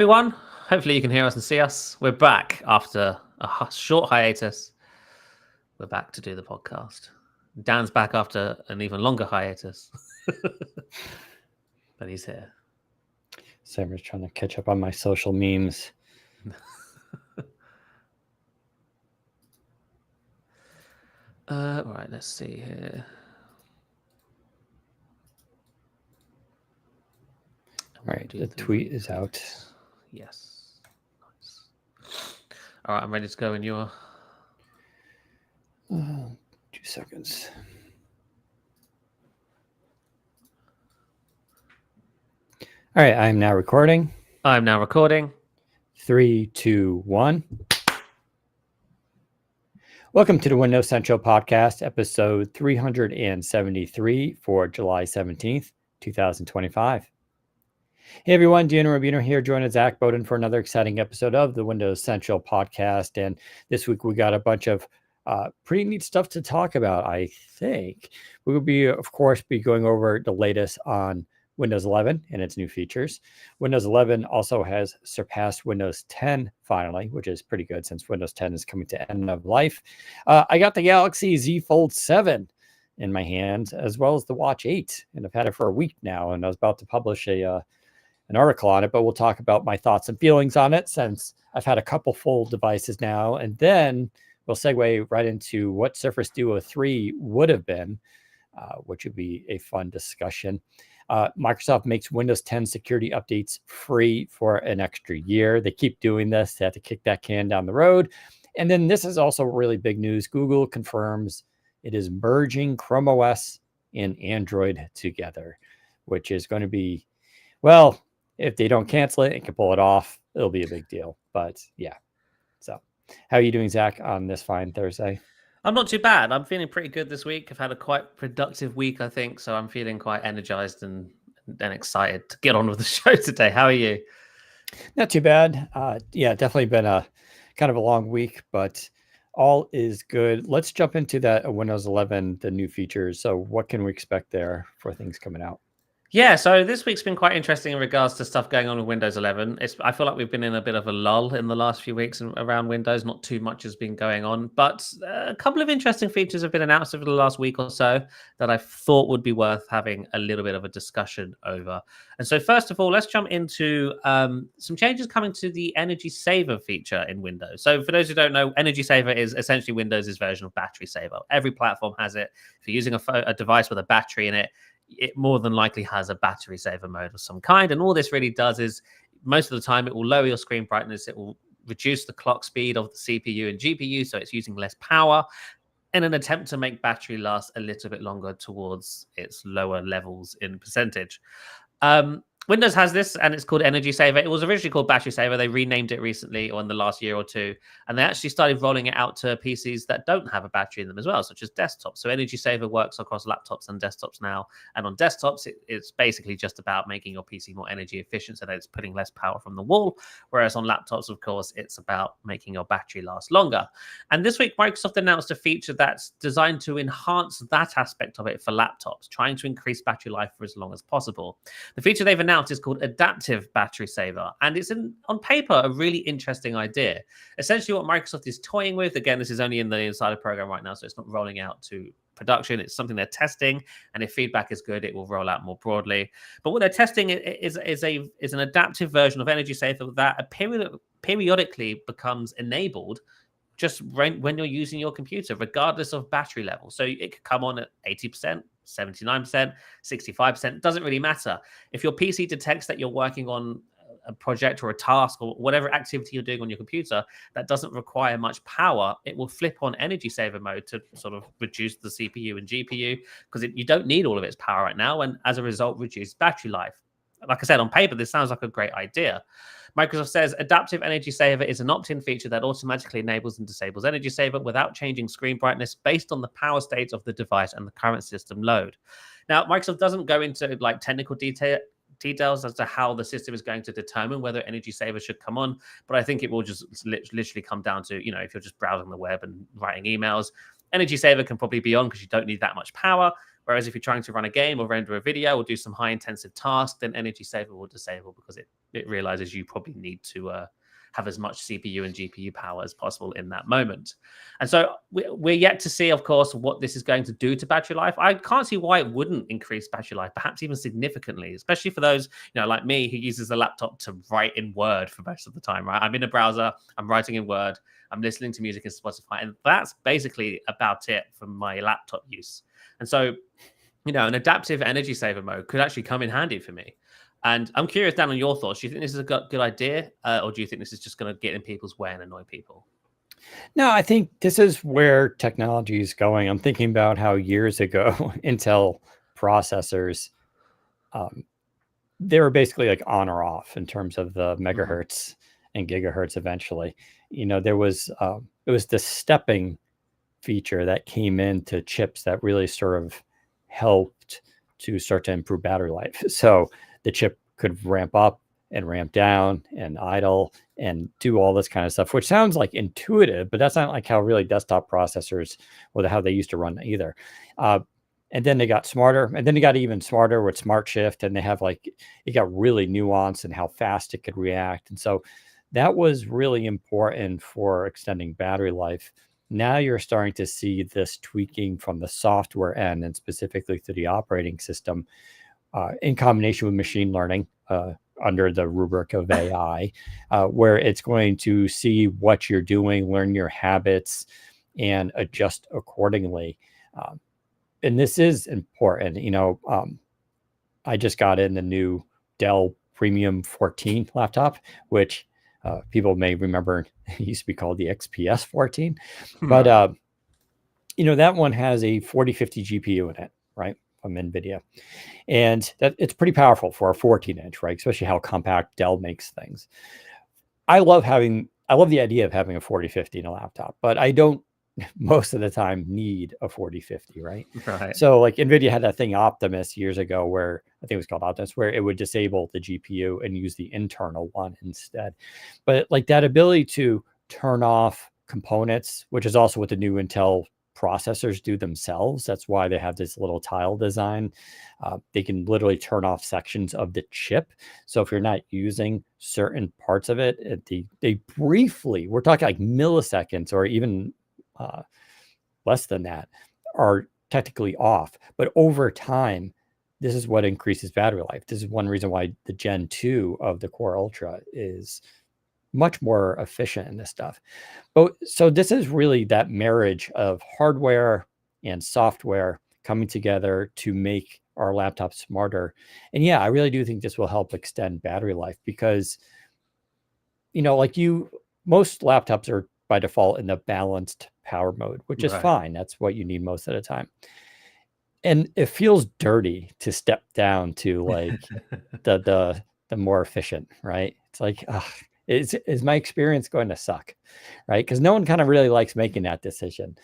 Everyone, hopefully you can hear us and see us. We're back after a short hiatus. We're back to do the podcast. Dan's back after an even longer hiatus, but he's here. Sam's trying to catch up on my social memes. Right, let's see here. All right, the tweet is out. Yes. Nice. All right, I'm ready to go when you're... 2 seconds. All right, I'm now recording. 3, 2, 1. Welcome to the Windows Central Podcast, episode 373 for July 17th, 2025. Hey everyone, Deanna Rubino here, joining Zac Bowden for another exciting episode of the Windows Central Podcast. And this week we got a bunch of pretty neat stuff to talk about, I think. We will be, of course, going over the latest on Windows 11 and its new features. Windows 11 also has surpassed Windows 10 finally, which is pretty good since Windows 10 is coming to end of life. I got the Galaxy Z Fold 7 in my hands, as well as the Watch 8, and I've had it for a week now, and I was about to publish an article on it, but we'll talk about my thoughts and feelings on it since I've had a couple full devices now, and then we'll segue right into what Surface Duo 3 would have been, which would be a fun discussion. Microsoft makes Windows 10 security updates free for an extra year. They keep doing this. They have to kick that can down the road. And then this is also really big news. Google confirms it is merging Chrome OS and Android together, which is going to be, well, if they don't cancel it and can pull it off, it'll be a big deal. But yeah. So how are you doing, Zach, on this fine Thursday? I'm not too bad. I'm feeling pretty good this week. I've had a quite productive week, I think. So I'm feeling quite energized and excited to get on with the show today. How are you? Not too bad. Yeah, definitely been a kind of a long week, but all is good. Let's jump into that Windows 11, the new features. So what can we expect there for things coming out? Yeah, so this week's been quite interesting in regards to stuff going on with Windows 11. I feel like we've been in a bit of a lull in the last few weeks around Windows. Not too much has been going on, but a couple of interesting features have been announced over the last week or so that I thought would be worth having a little bit of a discussion over. And so first of all, let's jump into some changes coming to the Energy Saver feature in Windows. So for those who don't know, Energy Saver is essentially Windows' version of Battery Saver. Every platform has it. If you're using a device with a battery in it, it more than likely has a battery saver mode of some kind. And all this really does is most of the time it will lower your screen brightness. It will reduce the clock speed of the CPU and GPU. So it's using less power in an attempt to make battery last a little bit longer towards its lower levels in percentage. Windows has this, and it's called Energy Saver. It was originally called Battery Saver. They renamed it recently, or in the last year or two, and they actually started rolling it out to PCs that don't have a battery in them as well, such as desktops. So Energy Saver works across laptops and desktops now. And on desktops, it's basically just about making your PC more energy efficient so that it's putting less power from the wall. Whereas on laptops, of course, it's about making your battery last longer. And this week, Microsoft announced a feature that's designed to enhance that aspect of it for laptops, trying to increase battery life for as long as possible. The feature they've announced is called Adaptive Battery Saver, and it's on paper a really interesting idea. Essentially what Microsoft is toying with, again, this is only in the insider program right now, so it's not rolling out to production. It's something they're testing, and if feedback is good, it will roll out more broadly. But what they're testing is an adaptive version of Energy Saver that periodically becomes enabled just when you're using your computer, regardless of battery level. So it could come on at 80%, 79%, 65%, doesn't really matter. If your PC detects that you're working on a project or a task or whatever activity you're doing on your computer that doesn't require much power, it will flip on Energy Saver mode to sort of reduce the CPU and GPU because you don't need all of its power right now, and as a result, reduce battery life. Like I said, on paper, this sounds like a great idea. Microsoft says Adaptive Energy Saver is an opt-in feature that automatically enables and disables Energy Saver without changing screen brightness based on the power state of the device and the current system load. Now, Microsoft doesn't go into like technical details as to how the system is going to determine whether Energy Saver should come on, but I think it will just literally come down to, if you're just browsing the web and writing emails, Energy Saver can probably be on because you don't need that much power. Whereas if you're trying to run a game or render a video or do some high intensive task, then energy saver will disable because it realizes you probably need to have as much CPU and GPU power as possible in that moment. And so we're yet to see, of course, what this is going to do to battery life. I can't see why it wouldn't increase battery life, perhaps even significantly, especially for those, like me, who uses the laptop to write in Word for most of the time, right? I'm in a browser, I'm writing in Word, I'm listening to music in Spotify, and that's basically about it for my laptop use. And so, an adaptive energy saver mode could actually come in handy for me. And I'm curious, Dan, on your thoughts. Do you think this is a good idea, or do you think this is just going to get in people's way and annoy people? No, I think this is where technology is going. I'm thinking about how years ago, Intel processors, they were basically like on or off in terms of the megahertz and gigahertz eventually. There was, it was the stepping feature that came into chips that really sort of helped to start to improve battery life. So the chip could ramp up and ramp down and idle and do all this kind of stuff, which sounds like intuitive, but that's not like how really desktop processors or how they used to run either. And then they got smarter, and then they got even smarter with Smart Shift, and they have it got really nuanced in how fast it could react. And so that was really important for extending battery life. Now you're starting to see this tweaking from the software end and specifically through the operating system in combination with machine learning under the rubric of AI, where it's going to see what you're doing, learn your habits, and adjust accordingly. And this is important. I just got in the new Dell Premium 14 laptop, which people may remember it used to be called the XPS 14. But, that one has a 4050 GPU in it, right, from NVIDIA. And that it's pretty powerful for a 14-inch, right, especially how compact Dell makes things. I love the idea of having a 4050 in a laptop, but I don't most of the time need a 4050, right? Right. So like NVIDIA had that thing Optimus years ago where I think it was called Optimus, where it would disable the GPU and use the internal one instead. But like that ability to turn off components, which is also what the new Intel processors do themselves. That's why they have this little tile design. They can literally turn off sections of the chip. So if you're not using certain parts of it, they briefly, we're talking like milliseconds or even less than that, are technically off. But over time, this is what increases battery life. This is one reason why the Gen 2 of the Core Ultra is much more efficient in this stuff. But so this is really that marriage of hardware and software coming together to make our laptops smarter. And yeah, I really do think this will help extend battery life because, most laptops are by default in the balanced power mode, which is fine. That's what you need most of the time. And it feels dirty to step down to like the more efficient, right? It's like, is my experience going to suck, right? Because no one kind of really likes making that decision.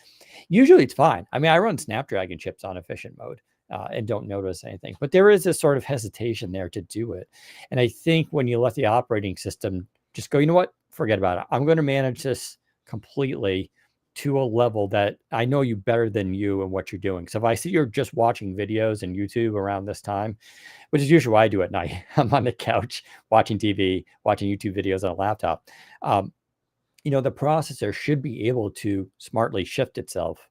Usually it's fine. I mean, I run Snapdragon chips on efficient mode and don't notice anything, but there is this sort of hesitation there to do it. And I think when you let the operating system just go, you know what, forget about it. I'm going to manage this completely to a level that I know you better than you and what you're doing. So if I see you're just watching videos and YouTube around this time, which is usually what I do at night, I'm on the couch watching TV, watching YouTube videos on a laptop. The processor should be able to smartly shift itself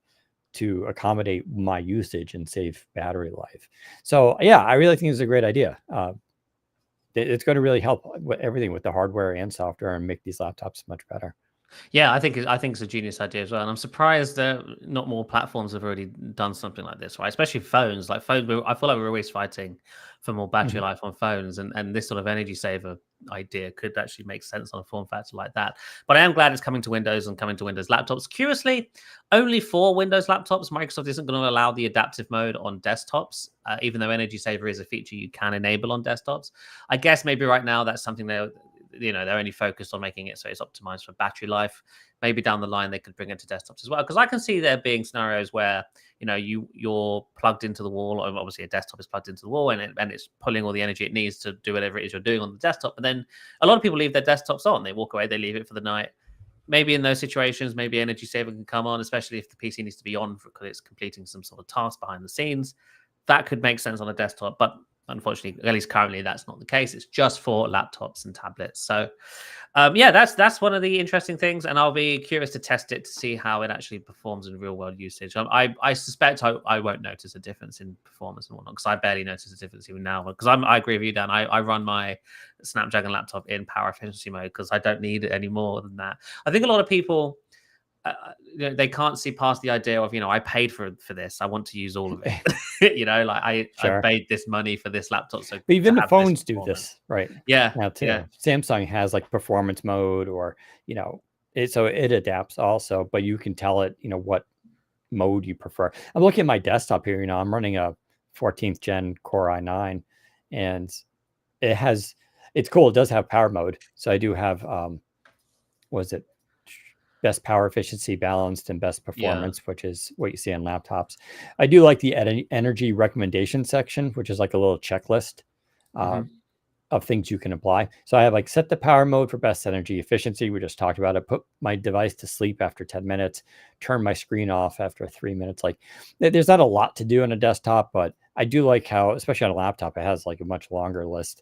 to accommodate my usage and save battery life. So yeah, I really think it's a great idea. It's going to really help with everything with the hardware and software and make these laptops much better. Yeah, I think it's a genius idea as well, and I'm surprised that not more platforms have already done something like this, right? Especially phones. Like phones, I feel like we're always fighting for more battery life on phones, and this sort of energy saver idea could actually make sense on a form factor like that. But I am glad it's coming to Windows and coming to Windows laptops. Curiously, only for Windows laptops, Microsoft isn't going to allow the adaptive mode on desktops, even though energy saver is a feature you can enable on desktops. I guess maybe right now that's something they're only focused on making it so it's optimized for battery life. Maybe down the line they could bring it to desktops as well, because I can see there being scenarios where you're plugged into the wall, or obviously a desktop is plugged into the wall and it's pulling all the energy it needs to do whatever it is you're doing on the desktop. But then a lot of people leave their desktops on. They walk away, they leave it for the night. maybe in those situations, maybe energy saving can come on, especially if the PC needs to be on because it's completing some sort of task behind the scenes. That could make sense on a desktop, but unfortunately, at least currently, that's not the case. It's just for laptops and tablets. So, yeah, that's one of the interesting things, and I'll be curious to test it to see how it actually performs in real world usage. I suspect I won't notice a difference in performance and whatnot because I barely notice a difference even now. Because I agree with you, Dan. I run my Snapdragon laptop in power efficiency mode because I don't need it any more than that. I think a lot of people they can't see past the idea of I paid for this. I want to use all of it. Like I paid this money for this laptop, so but even the phones do this right Yeah, now too. yeah. Samsung has like performance mode, or so it adapts also, but you can tell it what mode you prefer. I'm looking at my desktop here. I'm running a 14th gen Core i9, and it's cool. It does have power mode, so I do have was it best power efficiency, balanced, and best performance, which is what you see on laptops. I do like the energy recommendation section, which is like a little checklist of things you can apply. So I have like set the power mode for best energy efficiency. We just talked about it. Put my device to sleep after 10 minutes, turn my screen off after 3 minutes. Like there's not a lot to do on a desktop, but I do like how, especially on a laptop, it has like a much longer list.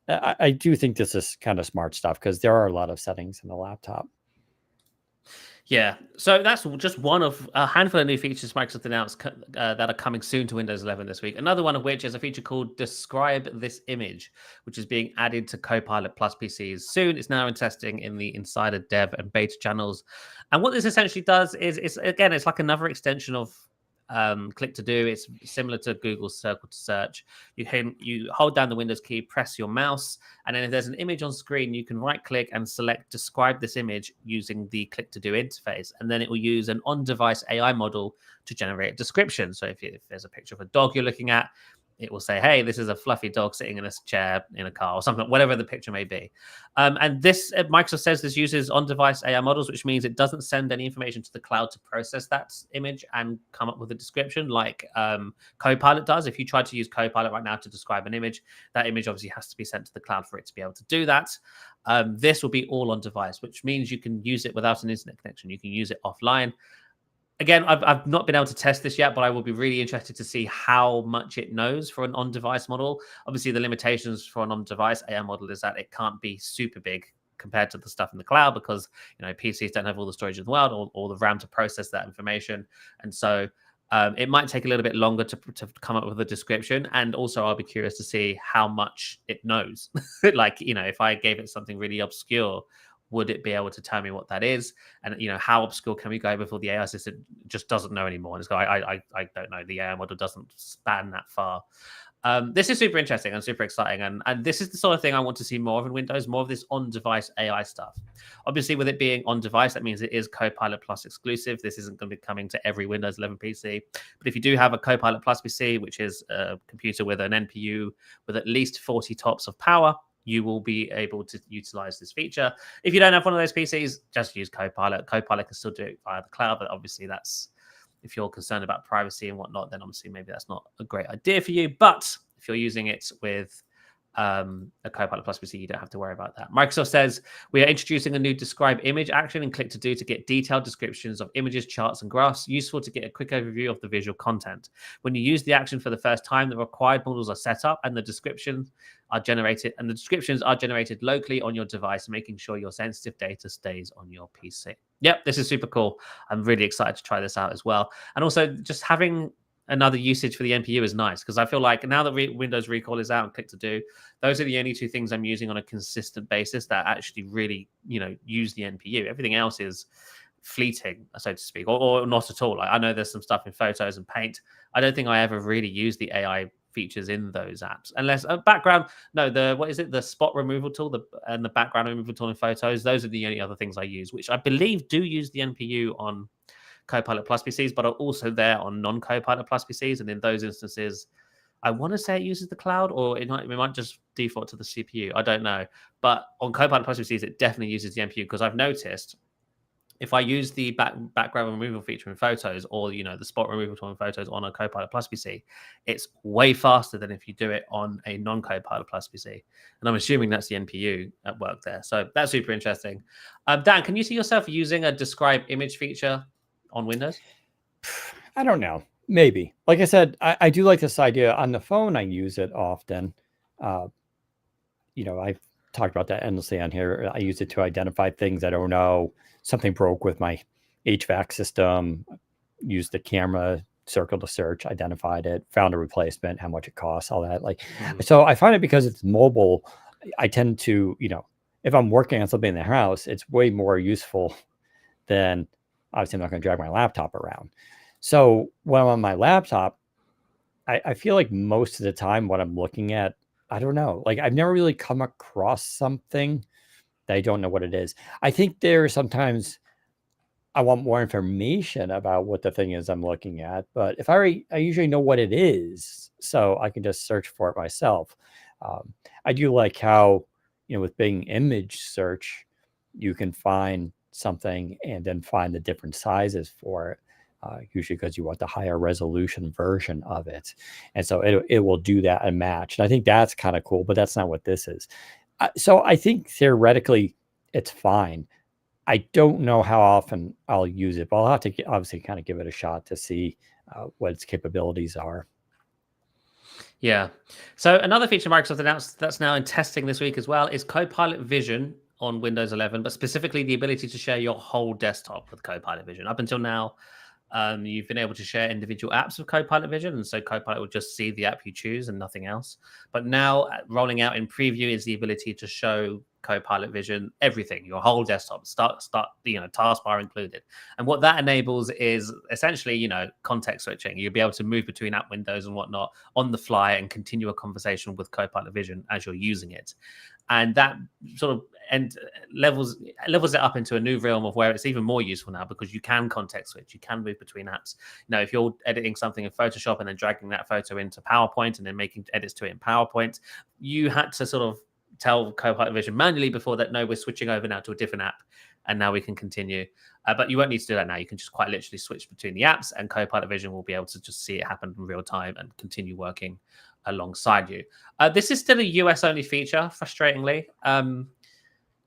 I do think this is kind of smart stuff because there are a lot of settings in the laptop. Yeah, so that's just one of a handful of new features Microsoft announced that are coming soon to Windows 11 this week. Another one of which is a feature called Describe This Image, which is being added to Copilot Plus PCs soon. It's now in testing in the Insider Dev and Beta channels. And what this essentially does is, it's like another extension of Click to Do. It's similar to Google's Circle to Search. You hold down the Windows key, press your mouse, and then if there's an image on screen, you can right click and select Describe This Image using the Click to Do interface, and then it will use an on-device AI model to generate a description. So if there's a picture of a dog you're looking at, it will say, hey, this is a fluffy dog sitting in a chair in a car or something, whatever the picture may be. And this, Microsoft says this uses on-device AI models, which means it doesn't send any information to the cloud to process that image and come up with a description like Copilot does. If you try to use Copilot right now to describe an image, that image obviously has to be sent to the cloud for it to be able to do that. This will be all on device, which means you can use it without an internet connection. You can use it offline. Again, I've not been able to test this yet, but I will be really interested to see how much it knows for an on-device model. Obviously, the limitations for an on-device AI model is that it can't be super big compared to the stuff in the cloud because PCs don't have all the storage in the world or the RAM to process that information. And so it might take a little bit longer to come up with a description. And also, I'll be curious to see how much it knows. Like, if I gave it something really obscure, would it be able to tell me what that is? And how obscure can we go before the AI system just doesn't know anymore? And it's like, I don't know. The AI model doesn't span that far. This is super interesting and super exciting. And this is the sort of thing I want to see more of in Windows, more of this on-device AI stuff. Obviously, with it being on-device, that means it is Copilot Plus exclusive. This isn't going to be coming to every Windows 11 PC. But if you do have a Copilot Plus PC, which is a computer with an NPU with at least 40 TOPS of power, you will be able to utilize this feature. If you don't have one of those PCs, just use Copilot. Copilot can still do it via the cloud, but obviously if you're concerned about privacy and whatnot, then obviously maybe that's not a great idea for you. But if you're using it with a Copilot Plus PC, you don't have to worry about that. Microsoft says we are introducing a new describe image action in Click to Do to get detailed descriptions of images, charts, and graphs, useful to get a quick overview of the visual content. When you use the action for the first time, the required models are set up and the descriptions are generated, locally on your device, making sure your sensitive data stays on your PC. Yep, this is super cool. I'm really excited to try this out as well. And also just having another usage for the NPU is nice because I feel like now that Windows Recall is out and Click to Do, those are the only two things I'm using on a consistent basis that actually really, use the NPU. Everything else is fleeting, so to speak, or not at all. Like, I know there's some stuff in Photos and Paint. I don't think I ever really use the AI features in those apps unless the spot removal tool and the background removal tool in Photos. Those are the only other things I use, which I believe do use the NPU on Copilot Plus PCs, but are also there on non-Copilot Plus PCs. And in those instances, I want to say it uses the cloud, or it might just default to the CPU. I don't know. But on Copilot Plus PCs, it definitely uses the NPU because I've noticed if I use the background removal feature in Photos, or the spot removal tool in Photos on a Copilot Plus PC, it's way faster than if you do it on a non-Copilot Plus PC. And I'm assuming that's the NPU at work there. So that's super interesting. Dan, can you see yourself using a describe image feature on Windows? I don't know. Maybe. Like I said, I do like this idea. On the phone, I use it often. I've talked about that endlessly on here. I use it to identify things I don't know. Something broke with my HVAC system. Used the camera, circled a search, identified it, found a replacement, how much it costs, all that. So I find it because it's mobile. I tend to, if I'm working on something in the house, it's way more useful than obviously I'm not going to drag my laptop around. So when I'm on my laptop, I feel like most of the time what I'm looking at, I don't know. Like I've never really come across something that I don't know what it is. I think there are sometimes I want more information about what the thing is I'm looking at, but if I usually know what it is, so I can just search for it myself. I do like how, with Bing image search, you can find something and then find the different sizes for it. Usually because you want the higher resolution version of it. And so it will do that and match. And I think that's kind of cool, but that's not what this is. So I think theoretically it's fine. I don't know how often I'll use it, but I'll have to obviously kind of give it a shot to see what its capabilities are. Yeah. So another feature Microsoft announced that's now in testing this week as well is Copilot Vision on Windows 11, but specifically the ability to share your whole desktop with Copilot Vision. Up until now, you've been able to share individual apps with Copilot Vision, and so Copilot will just see the app you choose and nothing else. But now, rolling out in preview is the ability to show Copilot Vision everything, your whole desktop, start taskbar included. And what that enables is essentially, context switching. You'll be able to move between app windows and whatnot on the fly and continue a conversation with Copilot Vision as you're using it. And that sort of levels it up into a new realm of where it's even more useful now, because you can context switch, you can move between apps. If you're editing something in Photoshop and then dragging that photo into PowerPoint and then making edits to it in PowerPoint, you had to sort of tell Copilot Vision manually before that, no, we're switching over now to a different app, and now we can continue. But you won't need to do that now. You can just quite literally switch between the apps, and Copilot Vision will be able to just see it happen in real time and continue working alongside you. This is still a US only feature, frustratingly.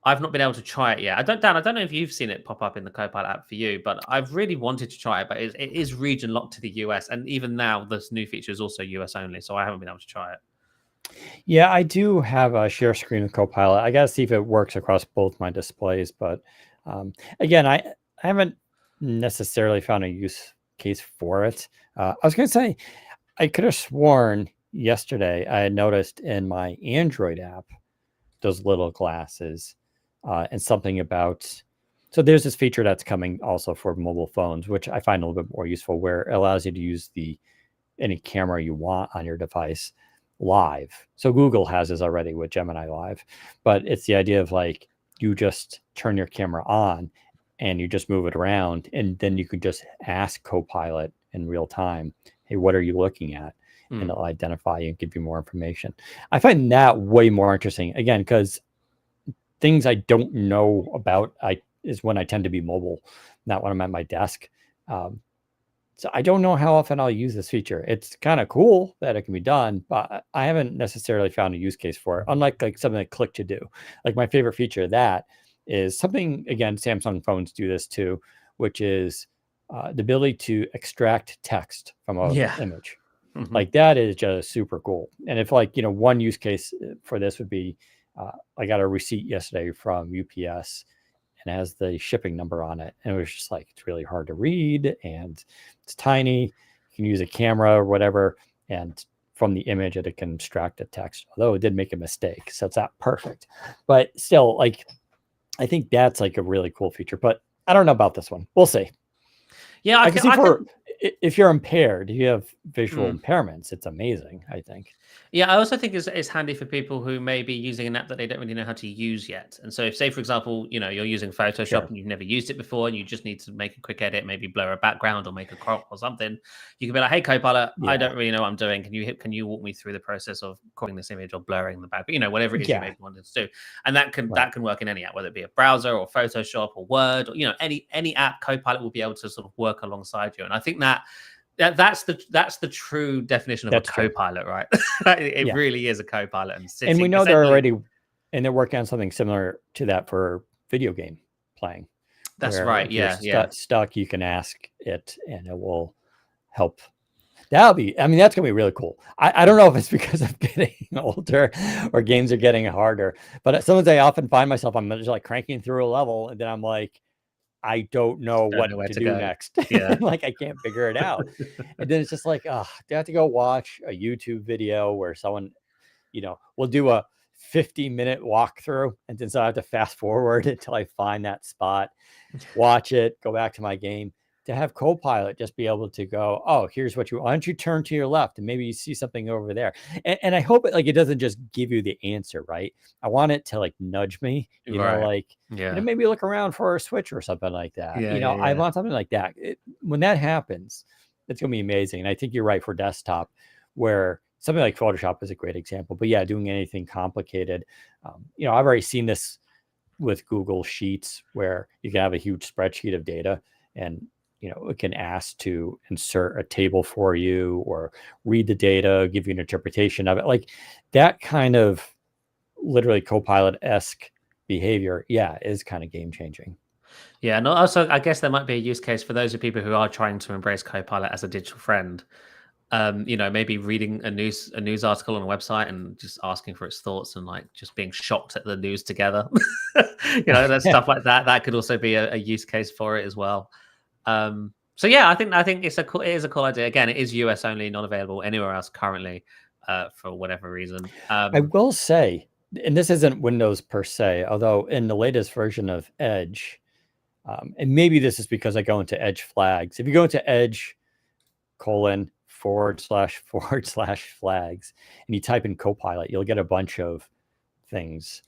I've not been able to try it yet. I don't know if you've seen it pop up in the Copilot app for you, but I've really wanted to try it, but it is region locked to the US. And even now, this new feature is also US only, so I haven't been able to try it. Yeah, I do have a share screen with Copilot. I got to see if it works across both my displays. But again, I haven't necessarily found a use case for it. I was going to say, I could have sworn yesterday I had noticed in my Android app those little glasses and something about. So there's this feature that's coming also for mobile phones, which I find a little bit more useful, where it allows you to use any camera you want on your device live. So Google has this already with Gemini Live, but it's the idea of like you just turn your camera on and you just move it around, and then you can just ask Copilot in real time, hey, what are you looking at? And it'll identify you and give you more information. I find that way more interesting, again, because things I don't know about is when I tend to be mobile, not when I'm at my desk. So I don't know how often I'll use this feature. It's kind of cool that it can be done, but I haven't necessarily found a use case for it. Unlike like something like Click to Do. Like my favorite feature of that is something, again, Samsung phones do this too, which is the ability to extract text from an image. Mm-hmm. Like that is just super cool. And if one use case for this would be, I got a receipt yesterday from UPS, and it has the shipping number on it. And it was just like, it's really hard to read and it's tiny. You can use a camera or whatever. And from the image, it can extract the text, although it did make a mistake. So it's not perfect. But still, I think that's like a really cool feature. But I don't know about this one. We'll see. Yeah, I can see if you're impaired, you have visual Mm. impairments, it's amazing, I think. Yeah, I also think it's handy for people who may be using an app that they don't really know how to use yet. And so if, say, for example, you're using Photoshop Sure. and you've never used it before and you just need to make a quick edit, maybe blur a background or make a crop or something, you can be like, hey, Copilot, I Yeah. don't really know what I'm doing. Can you walk me through the process of cropping this image or blurring the back, whatever it is you Yeah. maybe wanted to do. And that can Right. work in any app, whether it be a browser or Photoshop or Word, or any app. Copilot will be able to sort of work alongside you. And I think that's the true definition of a That's true. co-pilot, right? It Yeah. really is a co-pilot, and And we sitting know they're essentially. already, and they're working on something similar to that for video game playing, That's where right. if you're Yeah. stuck, you can ask it and it will help. That'll be, I mean, that's gonna be really cool. I don't know if it's because I'm getting older or games are getting harder, but sometimes I often find myself, I'm just like cranking through a level and then I'm like, I don't know Don't what know where to to do go. next. Yeah. Like I can't figure it out. And then it's just like, oh, do I have to go watch a YouTube video where someone, will do a 50-minute walkthrough, and then so I have to fast forward until I find that spot, watch it, go back to my game. To have Copilot just be able to go, oh, here's what why don't you turn to your left and maybe you see something over there. And I hope it doesn't just give you the answer, right? I want it to like nudge me, Right. like, Yeah. maybe look around for a switch or something like that. Yeah. Yeah. I Yeah. want something like that. When that happens, it's gonna be amazing. And I think you're right for desktop, where something like Photoshop is a great example. But yeah, doing anything complicated, I've already seen this with Google Sheets, where you can have a huge spreadsheet of data, and it can ask to insert a table for you or read the data, give you an interpretation of it. Like that kind of literally Copilot-esque behavior, yeah, is kind of game changing. Yeah. And also, I guess there might be a use case for those of people who are trying to embrace Copilot as a digital friend. Maybe reading a news article on a website and just asking for its thoughts and like just being shocked at the news together. That stuff like that. That could also be a use case for it as well. So yeah, I think it is a cool idea. Again, it is US only, not available anywhere else currently, for whatever reason. I will say, and this isn't Windows per se, although in the latest version of Edge, and maybe this is because I go into Edge flags. If you go into Edge // flags and you type in Copilot, you'll get a bunch of things,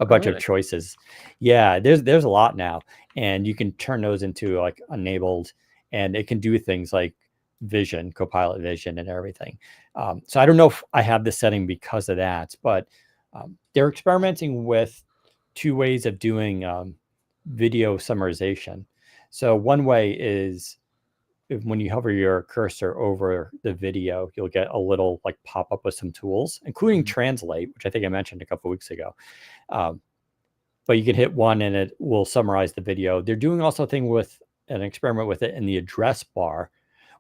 a bunch of Really? choices. Yeah, there's a lot now, and you can turn those into like enabled, and it can do things like vision, Copilot vision, and everything. So I don't know if I have this setting because of that, but they're experimenting with two ways of doing video summarization. So one way is when you hover your cursor over the video, you'll get a little like pop up with some tools, including Mhm. translate, which I think I mentioned a couple of weeks ago. Um, but you can hit one and it will summarize the video. They're doing also a thing with an experiment with it in the address bar,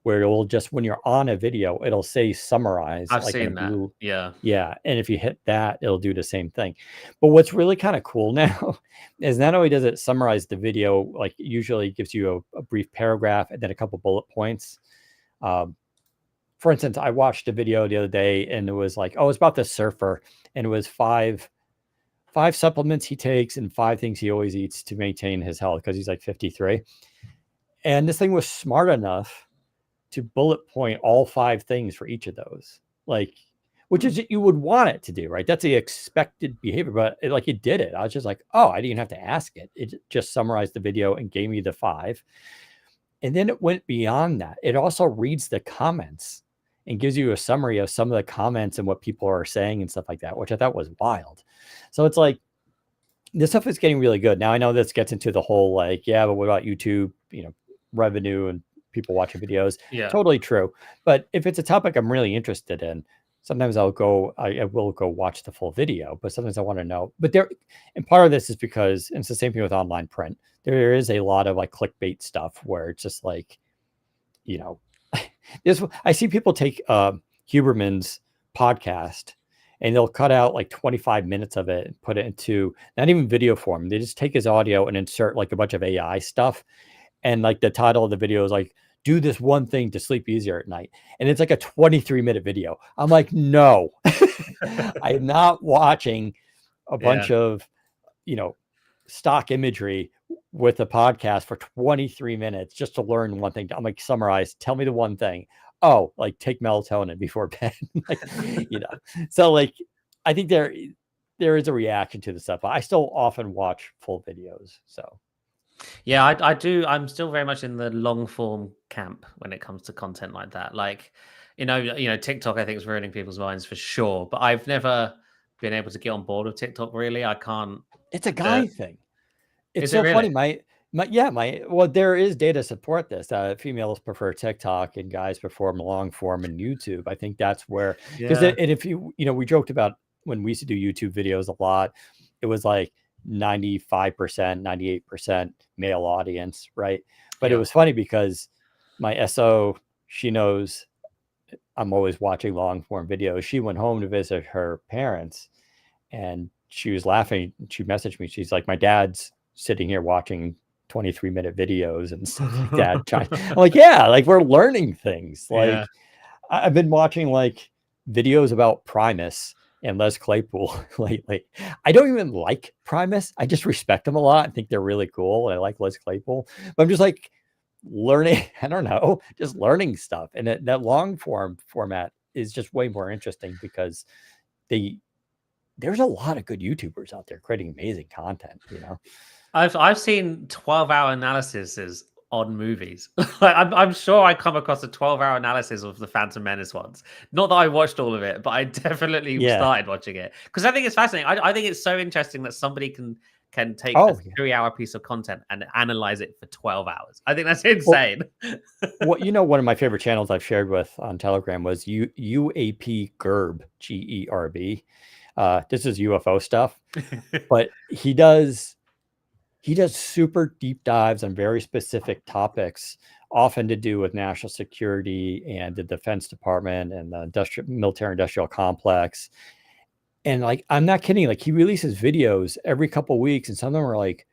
where it will just, when you're on a video, it'll say summarize I've like in a seen that. blue. Yeah. Yeah. And if you hit that, it'll do the same thing. But what's really kind of cool now is not only does it summarize the video, like usually it gives you a brief paragraph and then a couple bullet points. Um, for instance, I watched a video the other day and it was like, oh, it's about this surfer, and it was five supplements he takes and 5 things he always eats to maintain his health, because he's like 53. And this thing was smart enough to bullet point all 5 things for each of those, like, which is you would want it to do, right? That's the expected behavior, but it did it. I was just like, oh, I didn't even have to ask it. It just summarized the video and gave me the 5. And then it went beyond that. It also reads the comments and gives you a summary of some of the comments and what people are saying and stuff like that, which I thought was wild. So it's like, this stuff is getting really good. Now I know this gets into the whole like, yeah, but what about YouTube, revenue and people watching videos? Yeah. Totally true. But if it's a topic I'm really interested in, sometimes I will go watch the full video, but sometimes I want to know. But and part of this is because, and it's the same thing with online print, there is a lot of like clickbait stuff where it's just like, I see people take Huberman's podcast and they'll cut out like 25 minutes of it and put it into not even video form. They just take his audio and insert like a bunch of AI stuff. And like the title of the video is like, do this one thing to sleep easier at night. And it's like a 23-minute video. I'm like, no, I am not watching a bunch Yeah. of, you know, stock imagery with a podcast for 23 minutes just to learn one thing. I'm like, summarize, tell me the one thing. Oh, like take melatonin before bed. Like, so like, I think there is a reaction to the stuff. I still often watch full videos. So Yeah, I do. I'm still very much in the long form camp when it comes to content like that. Like, TikTok I think is ruining people's minds for sure. But I've never been able to get on board with TikTok. Really, I can't. it's a The guy thing. It's Is it so really? funny. Well, there is data to support this. Females prefer TikTok and guys prefer long form and YouTube. I think that's where, because Yeah, and if we joked about when we used to do YouTube videos a lot, it was like 95%, 98% male audience, right? But it yeah. was funny because my SO, she knows I'm always watching long form videos. She went home to visit her parents and she was laughing. She messaged me. She's like, my dad's sitting here watching 23-minute videos and stuff like that. I'm like, yeah, like we're learning things. Yeah. Like I've been watching like videos about Primus and Les Claypool lately. I don't even like Primus. I just respect them a lot. I think they're really cool. I like Les Claypool, but I'm just like learning. I don't know, just learning stuff. And that long format is just way more interesting because there's a lot of good YouTubers out there creating amazing content. I've seen 12-hour analyses on movies. Like I'm sure I come across a 12-hour analysis of the Phantom Menace ones. Not that I watched all of it, but I definitely Yeah. started watching it because I think it's fascinating. I think it's so interesting that somebody can take a Oh, yeah. 3-hour piece of content and analyze it for 12 hours. I think that's Well, insane. one of my favorite channels I've shared with on Telegram was UAP Gerb, GERB. This is UFO stuff, but he does super deep dives on very specific topics, often to do with national security and the Defense Department and the military industrial complex. And like, I'm not kidding. Like he releases videos every couple of weeks, and some of them are like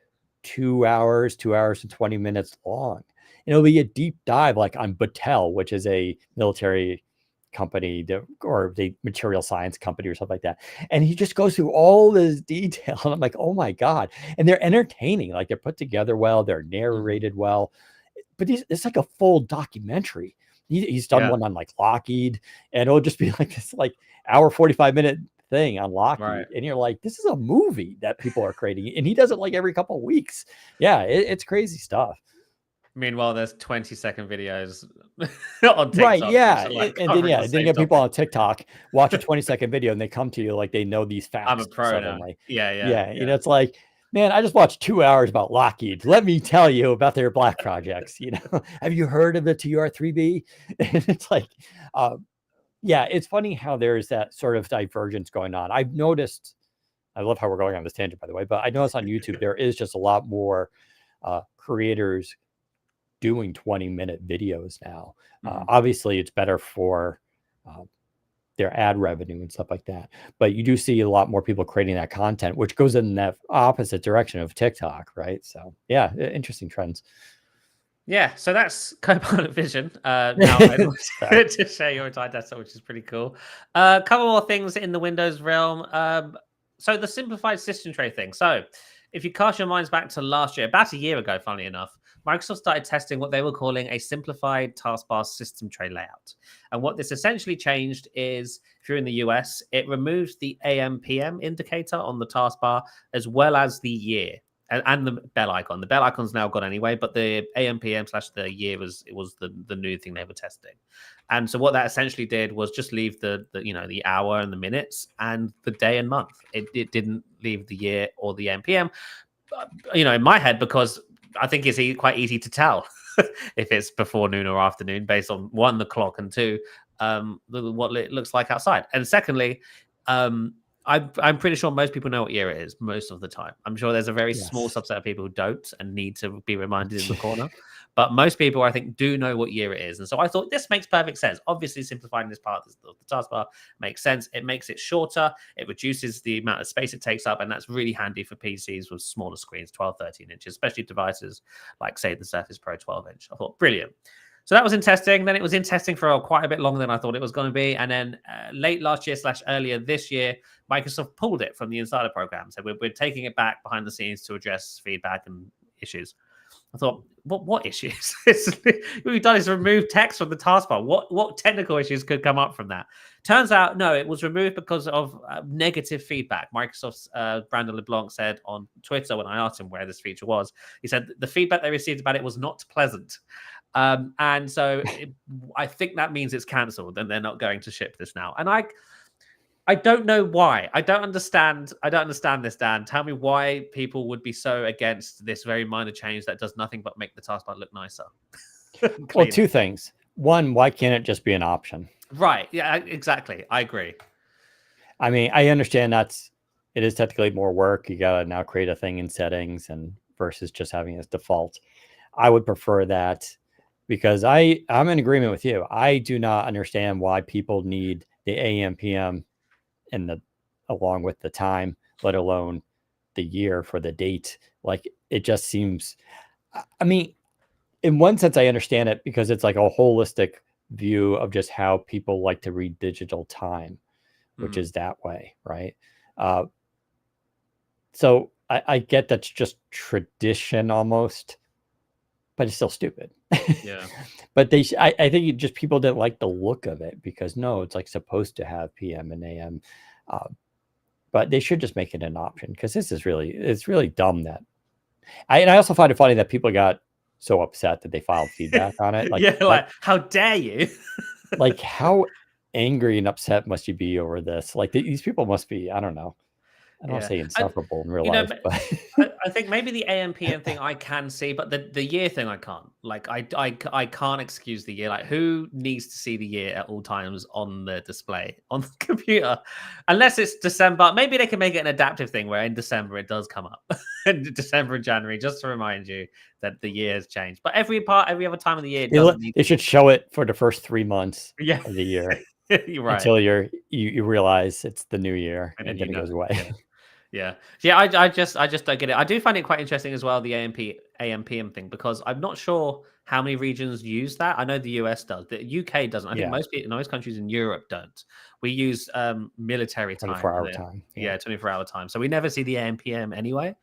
2 hours, 2 hours and 20 minutes long. And it'll be a deep dive, like on Battelle, which is a military company or the material science company or something like that. And he just goes through all this detail. And I'm like, oh my God. And they're entertaining. Like they're put together well, they're Mhm. narrated well. But it's like a full documentary. He's done Yeah, one on like Lockheed, and it'll just be like this like hour 45-minute thing on right. Lockheed, and you're like, this is a movie that people are creating, and he does it like every couple of weeks. Yeah, it's crazy stuff. Meanwhile, there's 20-second videos on Right, TikTok yeah, which are like and then covering the then you same get people topic. on TikTok watch a 20-second video, and they come to you like they know these I'm a facts pro now. suddenly. Yeah, yeah, Yeah, yeah. it's like, man, I just watched 2 hours about Lockheed. Let me tell you about their black projects. Have you heard of the TR3B? And it's like, uh, yeah, it's funny how there's that sort of divergence going on. I've noticed. I love how we're going on this tangent, by the way, but I noticed on YouTube there is just a lot more creators doing 20-minute videos now. Mhm. Obviously, it's better for uh, their ad revenue and stuff like that. But you do see a lot more people creating that content, which goes in that opposite direction of TikTok, right? So, yeah, interesting trends. Yeah, so that's Copilot Vision. Now able Sorry. to share your entire data, which is pretty cool. A couple more things in the Windows realm. So the simplified system tray thing. So if you cast your minds back to last year, about a year ago, funnily enough, Microsoft started testing what they were calling a simplified taskbar system tray layout. And what this essentially changed is, if you're in the US, it removed the AM/PM indicator on the taskbar as well as the year and the bell icon. The bell icon's now gone anyway, but the AM/PM / the year was the new thing they were testing. And so what that essentially did was just leave the hour and the minutes and the day and month. It didn't leave the year or the AM/PM. In my head, because I think it's quite easy to tell if it's before noon or afternoon based on one, the clock, and two, what it looks like outside. And secondly, I'm pretty sure most people know what year it is most of the time. I'm sure there's a very small Yes. subset of people who don't and need to be reminded in the corner. But most people, I think, do know what year it is. And so I thought this makes perfect sense. Obviously, simplifying this part of the taskbar makes sense. It makes it shorter. It reduces the amount of space it takes up. And that's really handy for PCs with smaller screens, 12, 13 inches, especially devices like, say, the Surface Pro 12-inch. I thought, brilliant. So that was in testing. Then it was in testing for quite a bit longer than I thought it was going to be. And then late last year / earlier this year, Microsoft pulled it from the Insider program. So we're taking it back behind the scenes to address feedback and issues. I thought, what issues? What we've done is remove text from the taskbar. What technical issues could come up from that? Turns out, no, it was removed because of negative feedback. Microsoft's Brandon LeBlanc said on Twitter when I asked him where this feature was, he said the feedback they received about it was not pleasant. And so I think that means it's cancelled and they're not going to ship this now. And I don't know why. I don't understand this, Dan. Tell me why people would be so against this very minor change that does nothing but make the taskbar look nicer. Well, two things. One, why can't it just be an option? Right. Yeah, exactly. I agree. I mean, I understand it is technically more work. You got to now create a thing in settings and versus just having it as default. I would prefer that because I'm in agreement with you. I do not understand why people need the AM, PM and along with the time, let alone the year for the date. Like it just seems, I mean, in one sense, I understand it because it's like a holistic view of just how people like to read digital time, which is that way, right? So I get that's just tradition almost, but it's still stupid. Yeah. But I think just people didn't like the look of it because no, it's like supposed to have PM and AM. But they should just make it an option because it's really dumb that I also find it funny that people got so upset that they filed feedback on it. Like, yeah, like how dare you? Like how angry and upset must you be over this? Like these people must be, I don't know. I don't want to say insufferable in real life, but I think maybe the AMPM thing I can see, but the year thing I can't. Like I can't excuse the year. Like who needs to see the year at all times on the display on the computer, unless it's December. Maybe they can make it an adaptive thing where in December it does come up, in December and January, just to remind you that the year has changed. But every other time of the year, they should show it for the first 3 months of the year. You're right. Until you realize it's the new year and then it goes away. Yeah. I just don't get it. I do find it quite interesting as well, the AMPM thing, because I'm not sure how many regions use that. I know the US does. The UK doesn't. I think most countries in Europe don't. We use military time. 24-hour time. Yeah, 24-hour time. So we never see the AMPM anyway.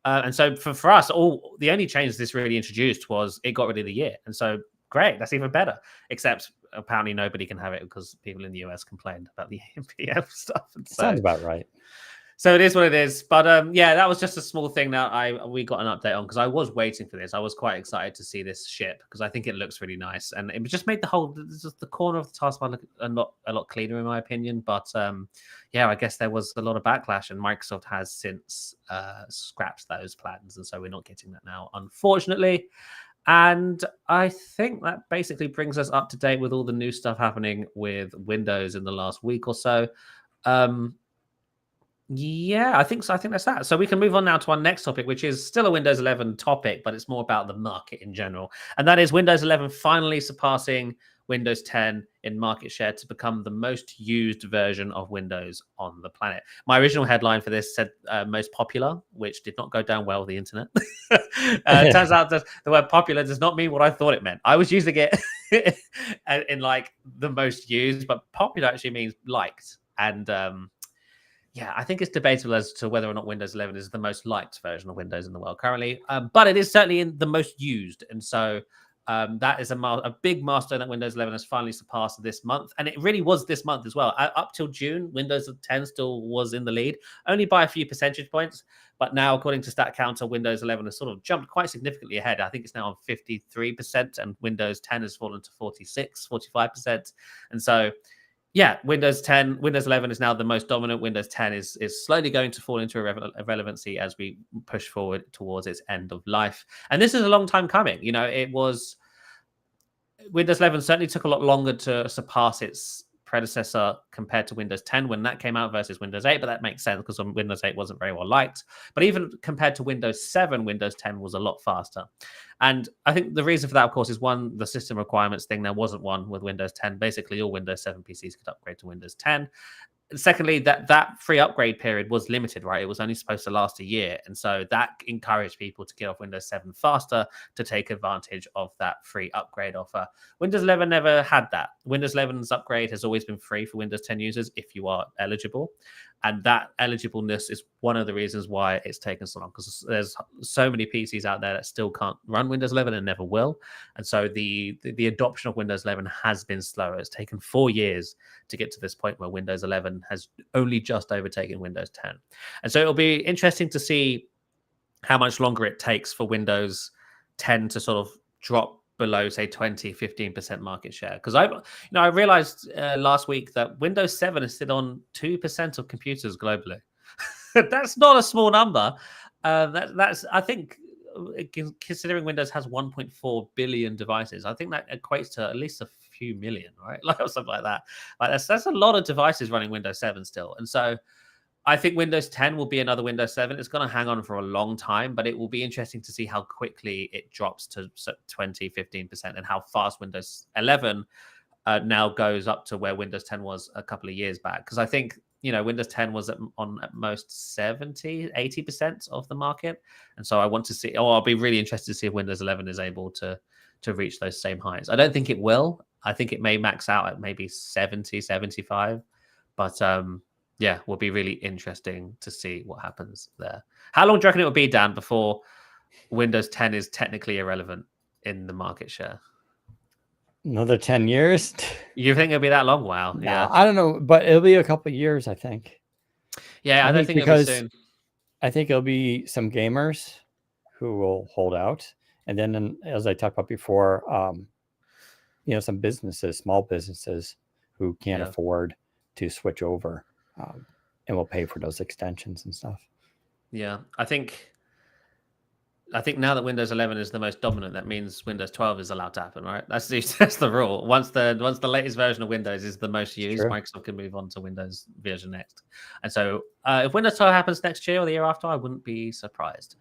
And so for us, the only change this really introduced was it got rid of the year. And so great, that's even better. Except apparently nobody can have it because people in the US complained about the AMPM stuff. And so, sounds about right. So it is what it is. But yeah, that was just a small thing that we got an update on because I was waiting for this. I was quite excited to see this ship because I think it looks really nice. And it just made the corner of the taskbar look a lot cleaner in my opinion. But yeah, I guess there was a lot of backlash and Microsoft has since scrapped those plans. And so we're not getting that now, unfortunately. And I think that basically brings us up to date with all the new stuff happening with Windows in the last week or so. Yeah, I think so. I think that's that. So we can move on now to our next topic, which is still a Windows 11 topic, but it's more about the market in general. And that is Windows 11 finally surpassing Windows 10 in market share to become the most used version of Windows on the planet. My original headline for this said most popular, which did not go down well with the internet. It turns out that the word popular does not mean what I thought it meant. I was using it in like the most used, but popular actually means liked. And yeah, I think it's debatable as to whether or not Windows 11 is the most liked version of Windows in the world currently, but it is certainly in the most used. And so that is a big milestone that Windows 11 has finally surpassed this month. And it really was this month as well. Up till June, Windows 10 still was in the lead, only by a few percentage points. But now, according to StatCounter, Windows 11 has sort of jumped quite significantly ahead. I think it's now on 53%, and Windows 10 has fallen to 45%. And so yeah, Windows 11 is now the most dominant. Windows 10 is slowly going to fall into irrelevancy as we push forward towards its end of life. And this is a long time coming. You know, it was Windows 11 certainly took a lot longer to surpass its predecessor compared to Windows 10 when that came out versus Windows 8, but that makes sense because Windows 8 wasn't very well liked. But even compared to Windows 7, Windows 10 was a lot faster. And I think the reason for that, of course, is one, the system requirements thing. There wasn't one with Windows 10. Basically, all Windows 7 PCs could upgrade to Windows 10. secondly, that free upgrade period was limited, right? It was only supposed to last a year, and so that encouraged people to get off Windows 7 faster to take advantage of that free upgrade offer. Windows 11 never had that. Windows 11's upgrade has always been free for Windows 10 users if you are eligible, and that eligibleness is one of the reasons why it's taken so long, because there's so many PCs out there that still can't run Windows 11 and never will, and so the adoption of Windows 11 has been slower. It's taken 4 years to get to this point where Windows 11 has only just overtaken Windows 10. And so it'll be interesting to see how much longer it takes for Windows 10 to sort of drop below, say, 20-15% market share. Because I realized last week that Windows 7 is still on 2% of computers globally. That's not a small number. That's, I think, considering Windows has 1.4 billion devices, I think that equates to at least a few million, right? Like, or something like that. Like, that's a lot of devices running Windows 7 still. And so I think Windows 10 will be another Windows 7. It's going to hang on for a long time, but it will be interesting to see how quickly it drops to 20-15% and how fast Windows 11 now goes up to where Windows 10 was a couple of years back. Because I think, Windows 10 was on at most 70-80% of the market. And so I want to see, I'll be really interested to see if Windows 11 is able to reach those same heights. I don't think it will. I think it may max out at maybe 70-75. But yeah, will be really interesting to see what happens there. How long do you reckon it will be, Dan, before Windows 10 is technically irrelevant in the market share? Another 10 years? You think it'll be that long? Wow. No, yeah. I don't know, but it'll be a couple of years, I think. Yeah, I don't think it'll be soon. I think it'll be some gamers who will hold out. And then, as I talked about before, some businesses, small businesses who can't afford to switch over and will pay for those extensions and stuff. Yeah, I think now that Windows 11 is the most dominant, that means Windows 12 is allowed to happen, right? That's the rule. Once the latest version of Windows is the most used, Microsoft can move on to Windows version next. And so if Windows 12 happens next year or the year after, I wouldn't be surprised.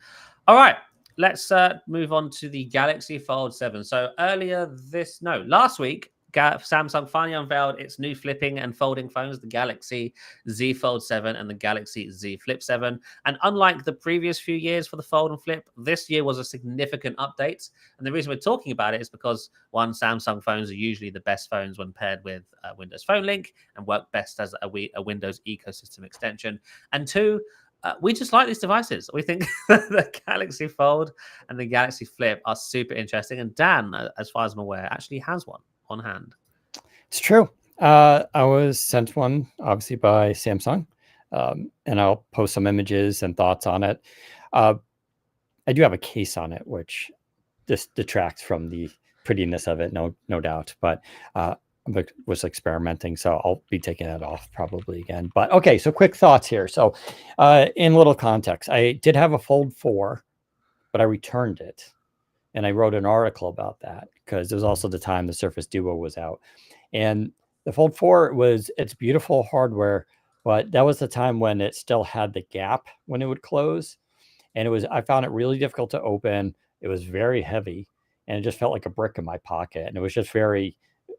All right, let's move on to the Galaxy Fold 7. So last week, Samsung finally unveiled its new flipping and folding phones, the Galaxy Z Fold 7 and the Galaxy Z Flip 7. And unlike the previous few years for the Fold and Flip, this year was a significant update. And the reason we're talking about it is because, one, Samsung phones are usually the best phones when paired with Windows Phone Link and work best as a Windows ecosystem extension. And two, we just like these devices. We think the Galaxy Fold and the Galaxy Flip are super interesting. And Dan, as far as I'm aware, actually has one on hand. It's true. I was sent one, obviously, by Samsung, and I'll post some images and thoughts on it. I do have a case on it, which this detracts from the prettiness of it, no doubt. But I was experimenting, so I'll be taking that off probably again. But okay, so quick thoughts here. So in little context, I did have a Fold 4, but I returned it. And I wrote an article about that because it was also the time the Surface Duo was out. And the Fold 4 it's beautiful hardware, but that was the time when it still had the gap when it would close. And I found it really difficult to open. It was very heavy and it just felt like a brick in my pocket. And it was just it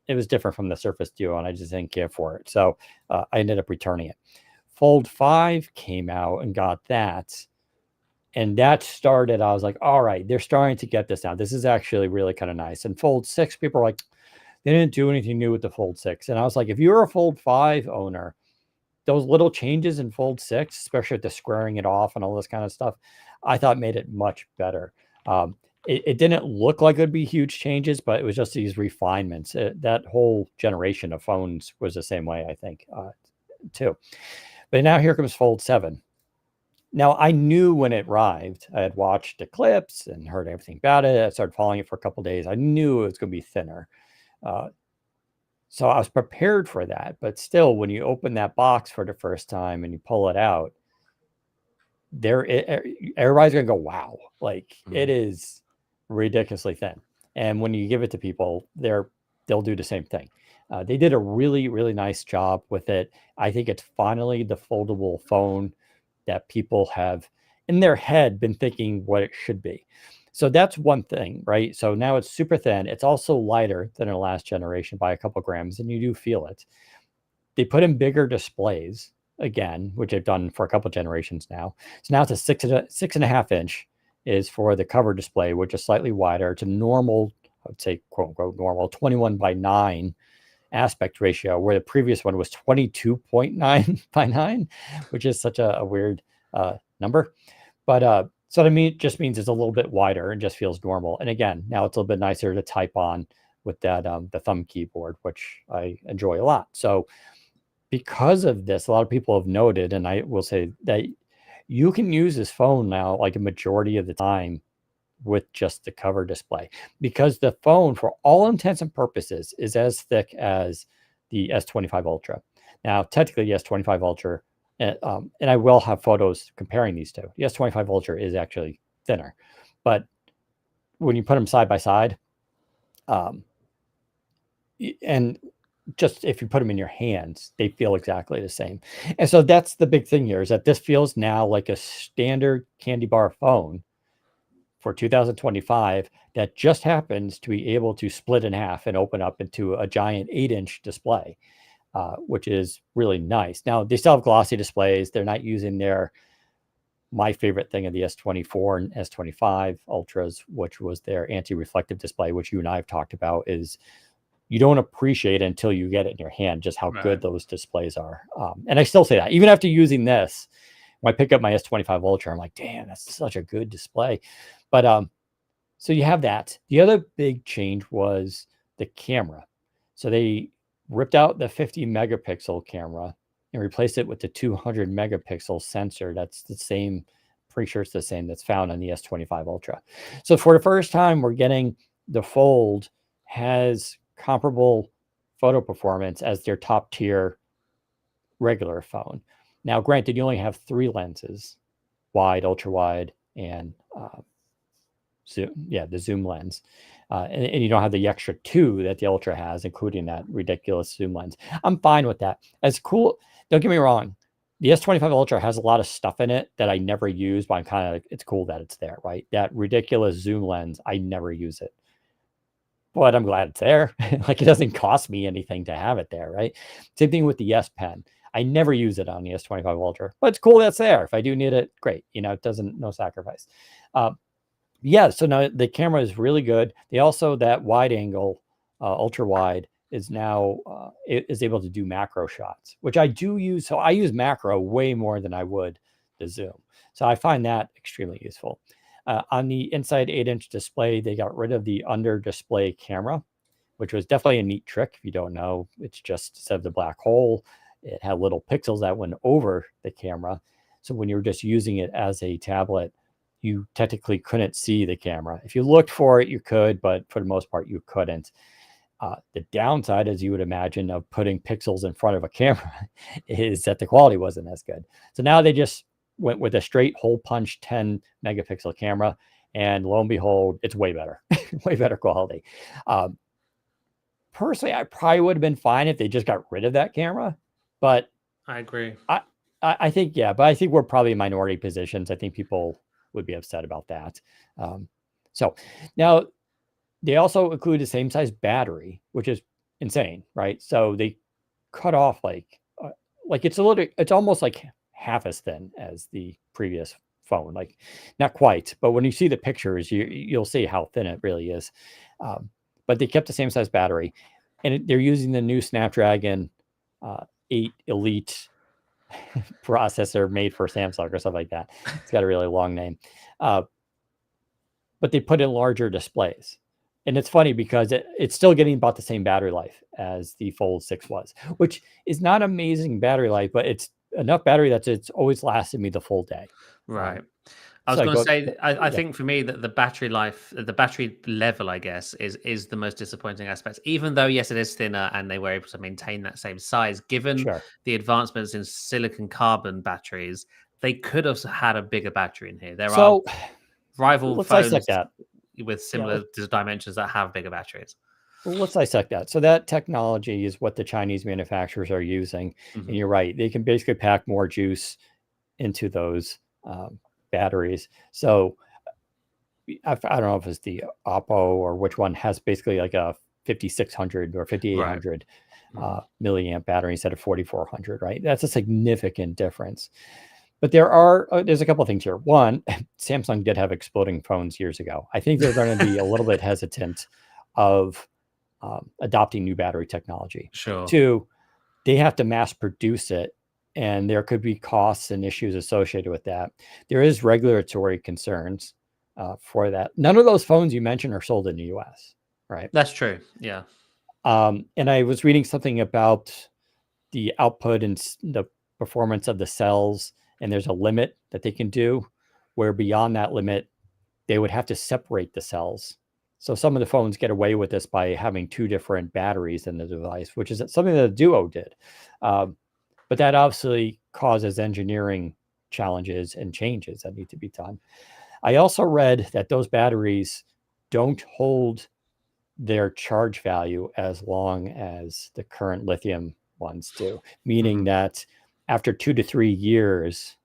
was different from the Surface Duo and I just didn't care for it. So I ended up returning it. Fold 5 came out and got that. And that started, I was like, all right, they're starting to get this now. This is actually really kind of nice. And Fold 6, people are like, they didn't do anything new with the Fold 6. And I was like, if you're a Fold 5 owner, those little changes in Fold 6, especially with the squaring it off and all this kind of stuff, I thought made it much better. It didn't look like it would be huge changes, but it was just these refinements. That whole generation of phones was the same way, I think, too. But now here comes Fold 7. Now, I knew when it arrived, I had watched the clips and heard everything about it. I started following it for a couple of days. I knew it was going to be thinner. So I was prepared for that. But still, when you open that box for the first time and you pull it out, everybody's going to go, wow. Like, it is ridiculously thin. And when you give it to people, they'll do the same thing. They did a really, really nice job with it. I think it's finally the foldable phone that people have in their head been thinking what it should be. So that's one thing, right? So now it's super thin. It's also lighter than the last generation by a couple grams, and you do feel it. They put in bigger displays again, which they've done for a couple generations now. So now it's a 6.5 inch is for the cover display, which is slightly wider. It's a normal, I would say, quote unquote, normal 21:9 aspect ratio, where the previous one was 22.9:9, which is such a weird number. But so to me, it just means it's a little bit wider and just feels normal. And again, now it's a little bit nicer to type on with that the thumb keyboard, which I enjoy a lot. So because of this, a lot of people have noted, and I will say that you can use this phone now like a majority of the time with just the cover display, because the phone, for all intents and purposes, is as thick as the S25 Ultra. Now, technically, the S25 Ultra, and I will have photos comparing these two. The S25 Ultra is actually thinner, but when you put them side by side, and just if you put them in your hands, they feel exactly the same. And so that's the big thing here, is that this feels now like a standard candy bar phone for 2025 that just happens to be able to split in half and open up into a giant 8-inch display, which is really nice. Now, they still have glossy displays. They're not using my favorite thing of the S24 and S25 Ultras, which was their anti-reflective display, which you and I have talked about, is you don't appreciate it until you get it in your hand, just how good those displays are. And I still say that, even after using this, when I pick up my S25 Ultra, I'm like, damn, that's such a good display. But so you have that. The other big change was the camera. So they ripped out the 50 megapixel camera and replaced it with the 200 megapixel sensor. That's the same, pretty sure it's the same that's found on the S25 Ultra. So for the first time, we're getting the Fold has comparable photo performance as their top tier regular phone. Now, granted, you only have 3 lenses, wide, ultra wide, and zoom. Yeah, the zoom lens. And you don't have the extra 2 that the Ultra has, including that ridiculous zoom lens. I'm fine with that. As cool. Don't get me wrong. The S25 Ultra has a lot of stuff in it that I never use, but I'm kind of like, it's cool that it's there, right? That ridiculous zoom lens, I never use it. But I'm glad it's there. Like, it doesn't cost me anything to have it there, right? Same thing with the S Pen. I never use it on the S25 Ultra, but it's cool that's there. If I do need it, great. It doesn't, no sacrifice. Yeah, so now the camera is really good. They also, that wide angle, ultra wide, is now is able to do macro shots, which I do use. So I use macro way more than I would the zoom. So I find that extremely useful. On the inside 8-inch display, they got rid of the under display camera, which was definitely a neat trick. If you don't know, it's just, instead of the black hole, it had little pixels that went over the camera. So when you were just using it as a tablet, you technically couldn't see the camera. If you looked for it, you could, but for the most part, you couldn't. The downside, as you would imagine, of putting pixels in front of a camera is that the quality wasn't as good. So now they just went with a straight hole punch 10 megapixel camera, and lo and behold, it's way better, way better quality. Personally, I probably would have been fine if they just got rid of that camera, but I agree. I think, yeah, but I think we're probably in minority positions. I think people would be upset about that. So now they also include the same size battery, which is insane, right? So they cut off like it's almost like half as thin as the previous phone, like not quite, but when you see the pictures, you'll see how thin it really is. But they kept the same size battery, and they're using the new Snapdragon 8 Elite processor made for Samsung or something like that. It's got a really long name. But they put in larger displays. And it's funny because it's still getting about the same battery life as the Fold 6 was, which is not amazing battery life, but it's enough battery that it's always lasted me the full day. Right. I was going to say, I think for me that the battery life, the battery level, I guess, is the most disappointing aspect. Even though, yes, it is thinner and they were able to maintain that same size, given the advancements in silicon carbon batteries, they could have had a bigger battery in here. There are rival phones with similar dimensions that have bigger batteries. Well, let's dissect that. So that technology is what the Chinese manufacturers are using. And you're right. They can basically pack more juice into those batteries. So I don't know if it's the Oppo or which one has basically like a 5600 or 5800 milliamp battery instead of 4400, right? That's a significant difference. But there's a couple of things here. One, Samsung did have exploding phones years ago. I think they're going to be a little bit hesitant of adopting new battery technology. Sure. Two, they have to mass produce it, and there could be costs and issues associated with that. There is regulatory concerns for that. None of those phones you mentioned are sold in the US, right? That's true. Yeah. And I was reading something about the output and the performance of the cells, and there's a limit that they can do, where beyond that limit, they would have to separate the cells. So some of the phones get away with this by having two different batteries in the device, which is something that the Duo did. But that obviously causes engineering challenges and changes that need to be done. I also read that those batteries don't hold their charge value as long as the current lithium ones do, meaning that after 2 to 3 years,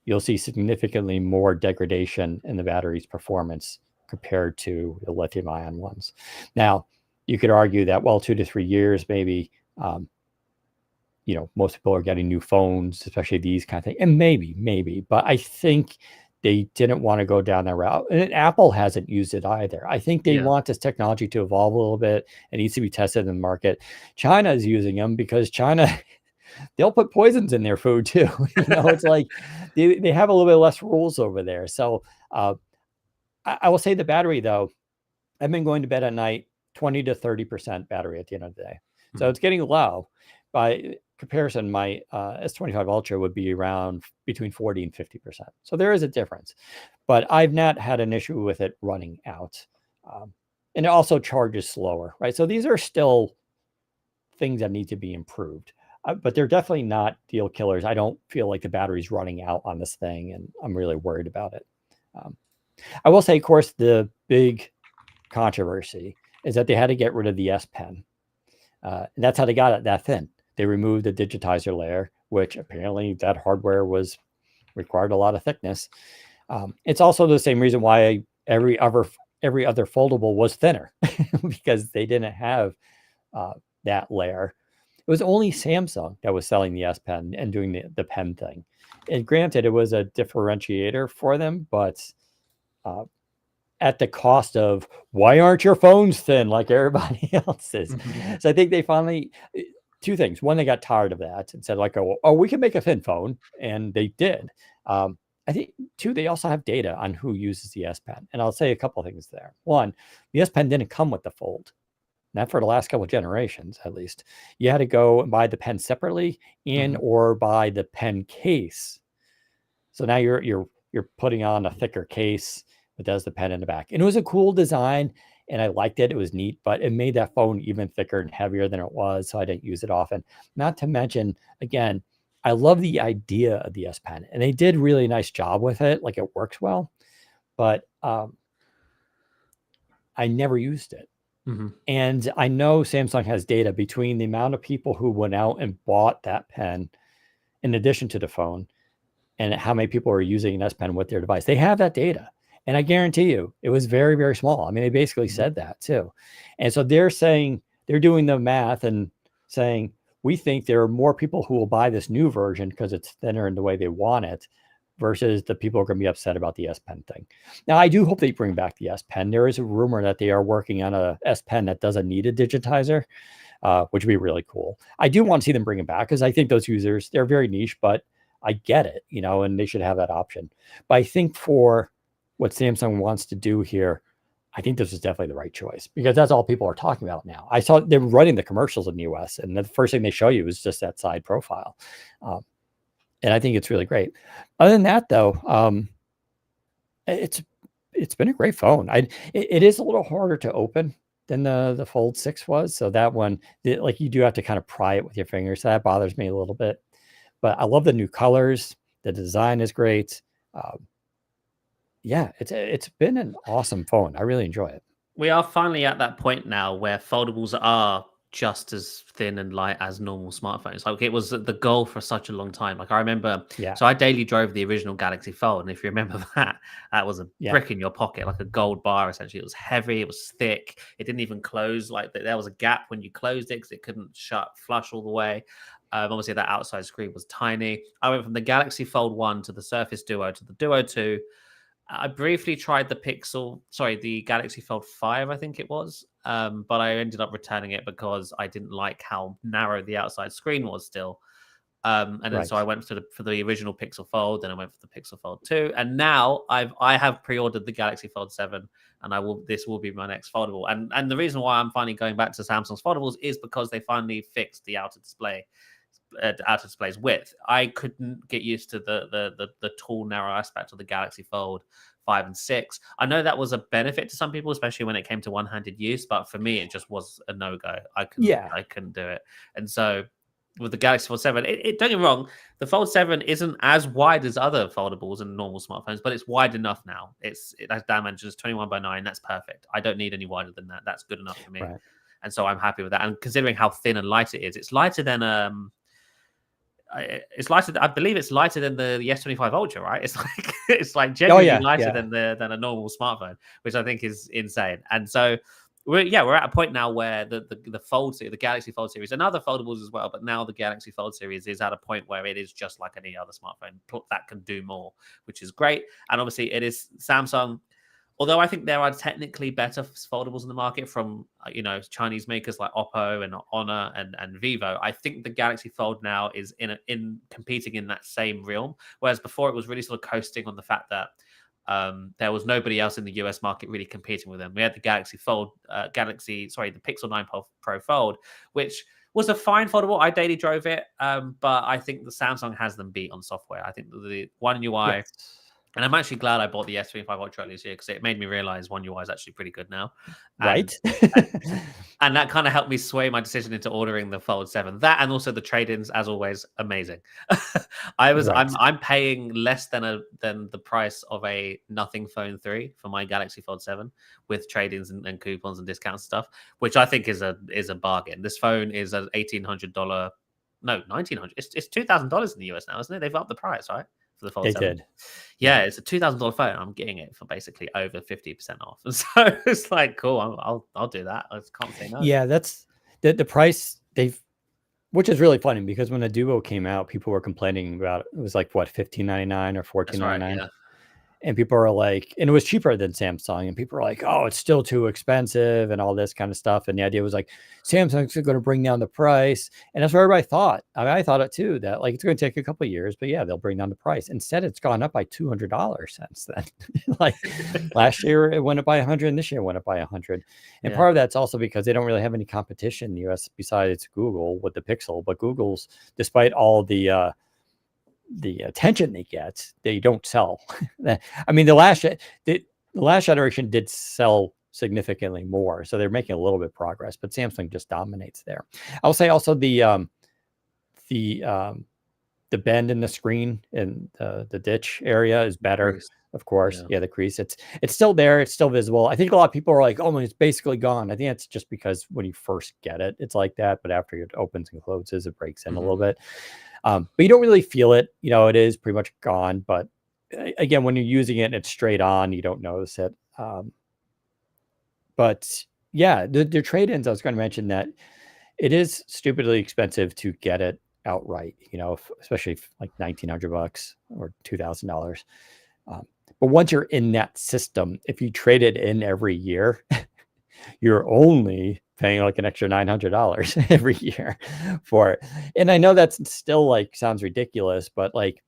you'll see significantly more degradation in the battery's performance compared to the lithium ion ones. Now, you could argue that, well, 2 to 3 years, maybe, most people are getting new phones, especially these kind of things. And maybe, but I think they didn't want to go down that route. And Apple hasn't used it either. I think they want this technology to evolve a little bit. It needs to be tested in the market. China is using them because China, they'll put poisons in their food too. It's like they have a little bit less rules over there. So I will say the battery, though, I've been going to bed at night 20 to 30% battery at the end of the day. So it's getting low. By comparison, my S25 Ultra would be around between 40 and 50%. So there is a difference, but I've not had an issue with it running out. And it also charges slower, right? So these are still things that need to be improved, but they're definitely not deal killers. I don't feel like the battery's running out on this thing, and I'm really worried about it. I will say, of course, the big controversy is that they had to get rid of the S Pen. And that's how they got it that thin. They removed the digitizer layer, which apparently that hardware required a lot of thickness. It's also the same reason why every other foldable was thinner, because they didn't have that layer. It was only Samsung that was selling the S Pen and doing the pen thing. And granted, it was a differentiator for them, but at the cost of, why aren't your phones thin like everybody else's? So I think they finally, two things. One, they got tired of that and said, like, oh, we can make a thin phone. And they did. I think, two, they also have data on who uses the S Pen. And I'll say a couple of things there. One, the S Pen didn't come with the fold. Not for the last couple of generations, at least. You had to go and buy the pen separately or buy the pen case. So now you're putting on a thicker case that does the pen in the back. And it was a cool design, and I liked it. It was neat, but it made that phone even thicker and heavier than it was, so I didn't use it often. Not to mention, again, I love the idea of the S Pen, and they did really nice job with it. Like, it works well, but I never used it. And I know Samsung has data between the amount of people who went out and bought that pen in addition to the phone, and how many people are using an S Pen with their device. They have that data. And I guarantee you, it was very, very small. I mean, they basically said that too. And so they're saying, they're doing the math and saying, we think there are more people who will buy this new version because it's thinner in the way they want it, versus the people who are going to be upset about the S Pen thing. Now, I do hope they bring back the S Pen. There is a rumor that they are working on a S Pen that doesn't need a digitizer, which would be really cool. I do want to see them bring it back, because I think those users, they're very niche, but I get it, and they should have that option. But I think for what Samsung wants to do here, I think this is definitely the right choice, because that's all people are talking about now. I saw they're running the commercials in the US, and the first thing they show you is just that side profile. And I think it's really great. Other than that, though, it's been a great phone. It is a little harder to open than the Fold 6 was. So that one, like, you do have to kind of pry it with your fingers. So that bothers me a little bit. But I love the new colors. The design is great. Yeah, it's been an awesome phone. I really enjoy it. We are finally at that point now where foldables are just as thin and light as normal smartphones. Like, it was the goal for such a long time. Like, I remember, Yeah. so I daily drove the original Galaxy Fold, and if you remember that was a Yeah. brick in your pocket, like a gold bar. Essentially, it was heavy, it was thick, it didn't even close. Like, there was a gap when you closed it because it couldn't shut flush all the way. Obviously, that outside screen was tiny. I went from the Galaxy Fold 1 to the Surface Duo to the Duo 2. I briefly tried the Galaxy Fold 5, I think it was. But I ended up returning it because I didn't like how narrow the outside screen was still. And then so I went for the original Pixel Fold, then I went for the Pixel Fold 2, and now I have pre-ordered the Galaxy Fold 7, and this will be my next foldable. And the reason why I'm finally going back to Samsung's foldables is because they finally fixed the outer display's width. I couldn't get used to the tall, narrow aspect of the Galaxy Fold 5 and 6. I know that was a benefit to some people, especially when it came to one-handed use, but for me, it just was a no-go. I couldn't do it. And so with the Galaxy Fold 7, don't get me wrong, the Fold 7 isn't as wide as other foldables and normal smartphones, but it's wide enough now. As Dan mentioned, it's 21 by 9. That's perfect. I don't need any wider than that. That's good enough for me. Right. And so I'm happy with that. And considering how thin and light it is, it's lighter than I believe it's lighter than the S25 Ultra, right? It's like genuinely lighter than a normal smartphone, which I think is insane. And so we're at a point now where the Fold series, the Galaxy Fold series, and other foldables as well, but now the Galaxy Fold series is at a point where it is just like any other smartphone that can do more, which is great. And obviously it is Samsung. Although I think there are technically better foldables in the market from Chinese makers like Oppo and Honor and Vivo, I think the Galaxy Fold now is in competing in that same realm. Whereas before it was really sort of coasting on the fact that there was nobody else in the US market really competing with them. We had the Galaxy the Pixel 9 Pro Fold, which was a fine foldable. I daily drove it, but I think the Samsung has them beat on software. I think the One UI. Yes. And I'm actually glad I bought the S25 Ultra this year because it made me realize One UI is actually pretty good now. Right. And that kind of helped me sway my decision into ordering the Fold 7. That and also the trade-ins, as always, amazing. I'm paying less than the price of a Nothing Phone 3 for my Galaxy Fold 7 with trade-ins and coupons and discounts and stuff, which I think is a bargain. This phone is an $1,800. No, $1,900. It's $2,000 in the US now, isn't it? They've upped the price, right? For the Fold 7. Did. Yeah, it's a $2,000 phone. I'm getting it for basically over 50% off. And so it's like, cool, I'll do that. I can't say no. Yeah, that's the price which is really funny because when the Duo came out, people were complaining about it was like what, $15.99 or $14.99. Right, yeah. And people are like, and it was cheaper than Samsung. And people are like, oh, it's still too expensive and all this kind of stuff. And the idea was like, Samsung's going to bring down the price. And that's what everybody thought. I mean, I thought it too, that like, it's going to take a couple of years, but yeah, they'll bring down the price. Instead, it's gone up by $200 since then. Like last year, it went up by 100 and this year it went up by 100. And part of that's also because they don't really have any competition in the US besides Google with the Pixel. But Google's, despite all the attention they get, they don't sell. I mean, the last generation did sell significantly more, so they're making a little bit of progress, but Samsung just dominates there. I'll say also the bend in the screen in the ditch area is better. Of course, the crease. It's still there. It's still visible. I think a lot of people are like, oh, it's basically gone. I think it's just because when you first get it, it's like that. But after it opens and closes, it breaks in a little bit. But you don't really feel it. It is pretty much gone. But again, when you're using it and it's straight on, you don't notice it. But yeah, the trade-ins, I was going to mention that it is stupidly expensive to get it outright, especially like $1,900 or $2,000. But once you're in that system, if you trade it in every year, you're only paying like an extra $900 every year for it. And I know that's still like sounds ridiculous, but like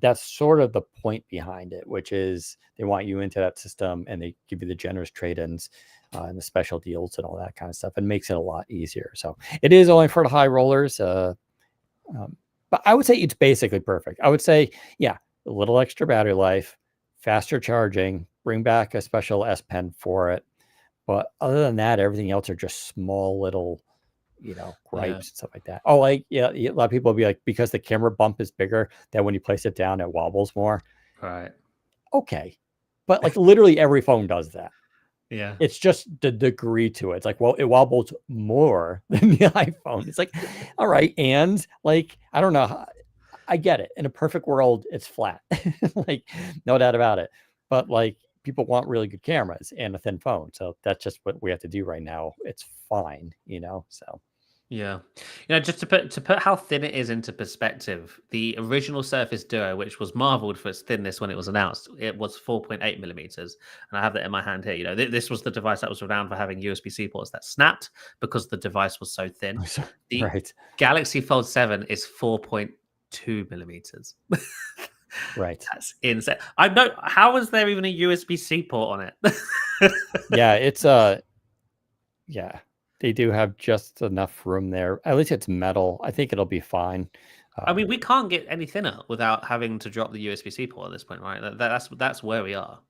that's sort of the point behind it, which is they want you into that system and they give you the generous trade-ins and the special deals and all that kind of stuff. It makes it a lot easier. So it is only for the high rollers. But I would say it's basically perfect. I would say, yeah, a little extra battery life, faster charging, bring back a special S Pen for it. But other than that, everything else are just small little, gripes and stuff like that. Oh, a lot of people will be like, because the camera bump is bigger, that when you place it down, it wobbles more. Right. Okay. But like literally every phone does that. Yeah. It's just the degree to it. It's like, well, it wobbles more than the iPhone. It's like, all right, and like, I don't know. I get it. In a perfect world, it's flat, like no doubt about it. But like, people want really good cameras and a thin phone, so that's just what we have to do right now. It's fine, you know. So Yeah. Just to put how thin it is into perspective, the original Surface Duo, which was marveled for its thinness when it was announced, it was 4.8 millimeters. And I have that in my hand here. This was the device that was renowned for having USB-C ports that snapped because the device was so thin. The right, Galaxy Fold 7 is 4.2 millimeters. right, That's insane. I know, how is there even a USB-C port on it? yeah. It's yeah. They do have just enough room there. At least it's metal. I think it'll be fine. I mean, we can't get any thinner without having to drop the USB-C port at this point, right? That's where we are.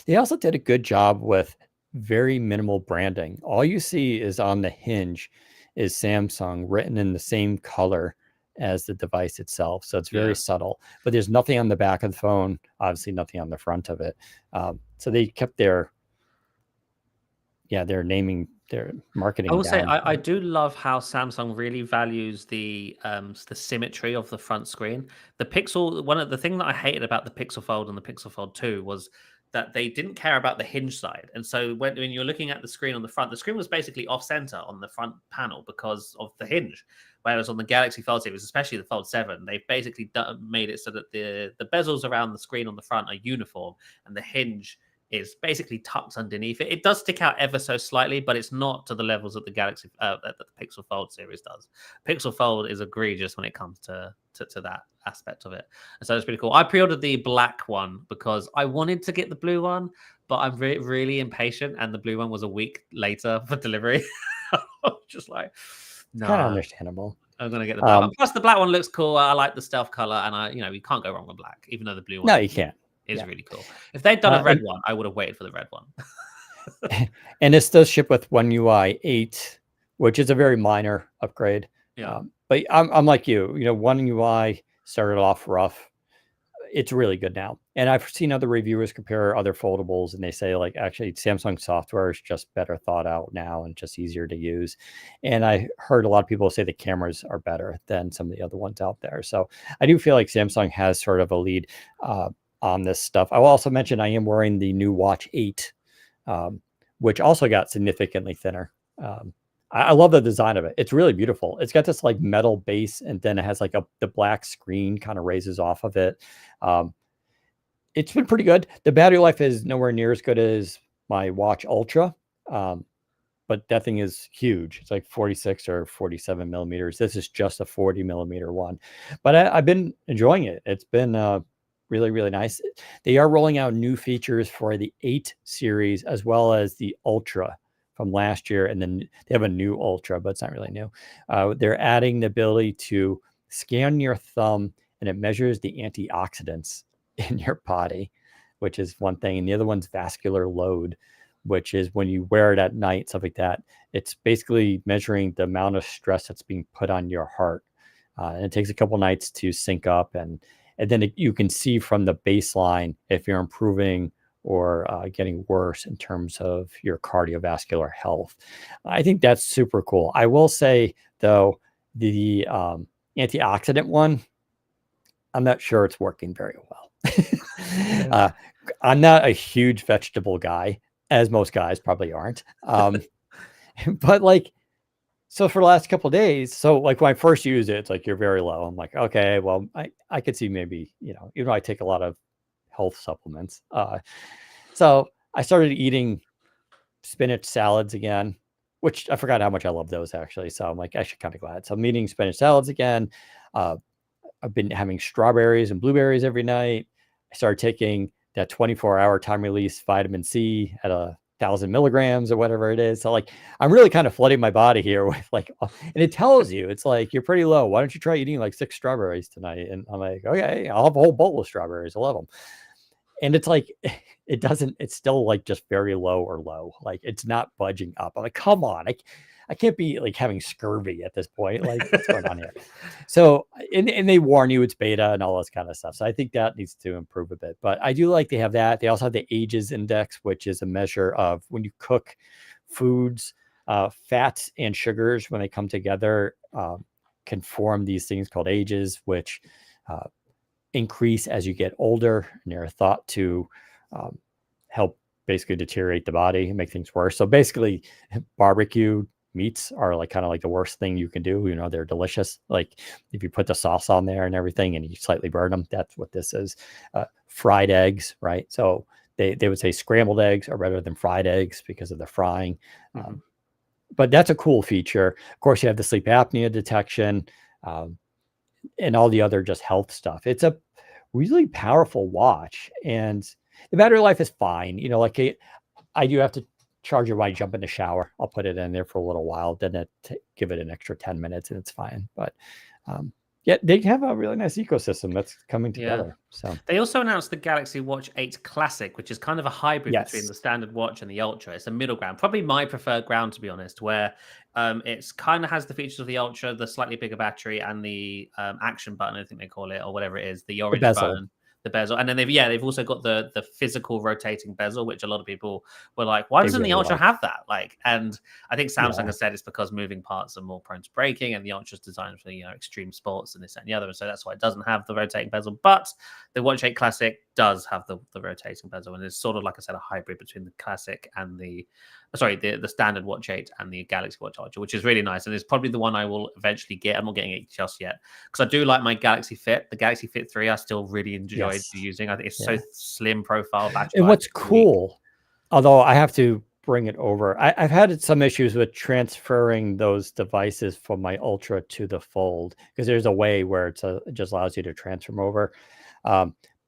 They also did a good job with very minimal branding. All you see is on the hinge is Samsung written in the same color as the device itself. So it's very Yeah. subtle, but there's nothing on the back of the phone, obviously nothing on the front of it. So they kept their naming, their marketing I will say down. I do love how Samsung really values the symmetry of the front screen. The Pixel, one of the thing that I hated about the Pixel Fold and the Pixel Fold 2 was that they didn't care about the hinge side. And so when you're looking at the screen on the front, the screen was basically off center on the front panel because of the hinge. Whereas on the Galaxy Fold series, especially the Fold 7, they've basically made it so that the bezels around the screen on the front are uniform and the hinge is basically tucked underneath it. It does stick out ever so slightly, but it's not to the levels that the Galaxy that the Pixel Fold series does. Pixel Fold is egregious when it comes to that aspect of it, and so it's pretty cool. I pre-ordered the black one because I wanted to get the blue one, but I'm really impatient, and the blue one was a week later for delivery. Just like, Kind of no, understandable. I'm gonna get the black one. Plus, the black one looks cool. I like the stealth color, and you can't go wrong with black, even though the blue one No, you can't. is Yeah. really cool. If they'd done a red And, one, I would have waited for the red one. and this does ship with One UI 8, which is a very minor upgrade. Yeah. But I'm like you. One UI started off rough. It's really good now. And I've seen other reviewers compare other foldables, and they say, like, actually Samsung software is just better thought out now and just easier to use. And I heard a lot of people say the cameras are better than some of the other ones out there. So I do feel like Samsung has sort of a lead on this stuff. I will also mention I am wearing the new Watch 8, which also got significantly thinner. I love the design of it. It's really beautiful. It's got this like metal base, and then it has like the black screen kind of raises off of it. It's been pretty good. The battery life is nowhere near as good as my Watch Ultra, but that thing is huge. It's like 46 or 47 millimeters. This is just a 40 millimeter one, but I've been enjoying it. It's been really, really nice. They are rolling out new features for the 8 series as well as the Ultra from last year, and then they have a new Ultra, but it's not really new. They're adding the ability to scan your thumb, and it measures the antioxidants in your body, which is one thing. And the other one's vascular load, which is when you wear it at night, stuff like that. It's basically measuring the amount of stress that's being put on your heart. And it takes a couple nights to sync up, and then you can see from the baseline if you're improving or getting worse in terms of your cardiovascular health. I think that's super cool. I will say, though, the antioxidant one, I'm not sure it's working very well. I'm not a huge vegetable guy, as most guys probably aren't. But like, so for the last couple of days, so like when I first used it, it's like, you're very low. I'm like, okay, well, I could see maybe, even though I take a lot of health supplements. So I started eating spinach salads again, which I forgot how much I love those actually. So I'm like, actually kind of glad. So I'm eating spinach salads again. I've been having strawberries and blueberries every night. I started taking that 24-hour time release vitamin C at 1,000 milligrams or whatever it is. So like, I'm really kind of flooding my body here with like, and it tells you, it's like, you're pretty low. Why don't you try eating like 6 strawberries tonight? And I'm like, okay, I'll have a whole bowl of strawberries. I love them. And it's like, it doesn't, it's still like just very low or low. Like it's not budging up. I'm like, come on. I can't be like having scurvy at this point. Like what's going on here? So, and they warn you it's beta and all this kind of stuff. So I think that needs to improve a bit, but I do like they have that. They also have the ages index, which is a measure of when you cook foods, fats and sugars, when they come together, can form these things called ages, which increase as you get older, and they're thought to help basically deteriorate the body and make things worse. So basically, barbecue meats are like kind of like the worst thing you can do. They're delicious. Like if you put the sauce on there and everything and you slightly burn them, that's what this is. Fried eggs, right? So they would say scrambled eggs are better than fried eggs because of the frying. But that's a cool feature. Of course, you have the sleep apnea detection, and all the other just health stuff. It's a really powerful watch, and the battery life is fine. Like I do have to charge it while I jump in the shower. I'll put it in there for a little while, then give it an extra 10 minutes and it's fine. But yeah, they have a really nice ecosystem that's coming together. So they also announced the Galaxy Watch 8 Classic, which is kind of a hybrid between the standard watch and the Ultra. It's a middle ground, probably my preferred ground, to be honest, where it's kind of has the features of the Ultra, the slightly bigger battery, and the action button, I think they call it, or whatever it is, the orange button. The bezel, and then they've also got the physical rotating bezel, which a lot of people were like, why doesn't the Ultra have that? Like, and I think Samsung has said it's because moving parts are more prone to breaking, and the Ultra's designed for extreme sports and this and the other, and so that's why it doesn't have the rotating bezel. But the Watch 8 Classic does have the rotating bezel, and it's sort of, like I said, a hybrid between the Classic and the standard Watch 8 and the Galaxy Watch Ultra, which is really nice, and it's probably the one I will eventually get. I'm not getting it just yet because I do like my Galaxy Fit. The Galaxy Fit 3 I still really enjoyed using. I think it's so slim profile battery. And what's cool, although I have to bring it over, I've had some issues with transferring those devices from my Ultra to the Fold, because there's a way where it just allows you to transfer them over.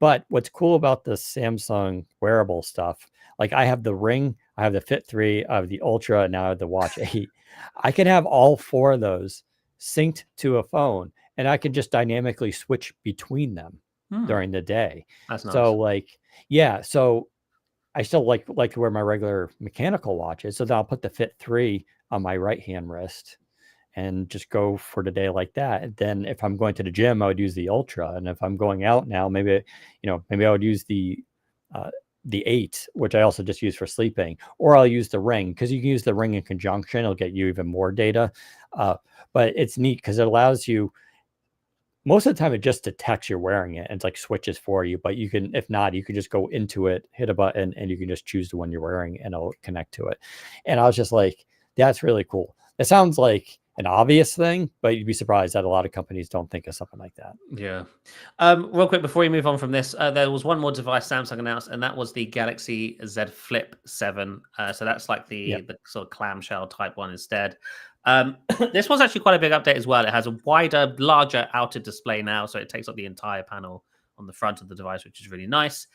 But what's cool about the Samsung wearable stuff, like I have the Ring, I have the Fit 3, I have the Ultra, and now I have the Watch 8. I can have all four of those synced to a phone, and I can just dynamically switch between them during the day. That's nice. So so I still like to wear my regular mechanical watches. So then I'll put the Fit 3 on my right-hand wrist and just go for the day like that. And then if I'm going to the gym, I would use the Ultra. And if I'm going out now, maybe I would use the 8, which I also just use for sleeping, or I'll use the Ring, because you can use the Ring in conjunction. It'll get you even more data. But it's neat because it allows you, most of the time it just detects you're wearing it and it's like switches for you. But you can, if not, you can just go into it, hit a button, and you can just choose the one you're wearing and it'll connect to it. And I was just like, that's really cool. It sounds like an obvious thing, but you'd be surprised that a lot of companies don't think of something like that. Yeah. Real quick before we move on from this, there was one more device Samsung announced, and that was the Galaxy Z Flip 7. So that's like the sort of clamshell type one instead. This one's actually quite a big update as well. It has a wider, larger outer display now, so it takes up the entire panel on the front of the device, which is really nice.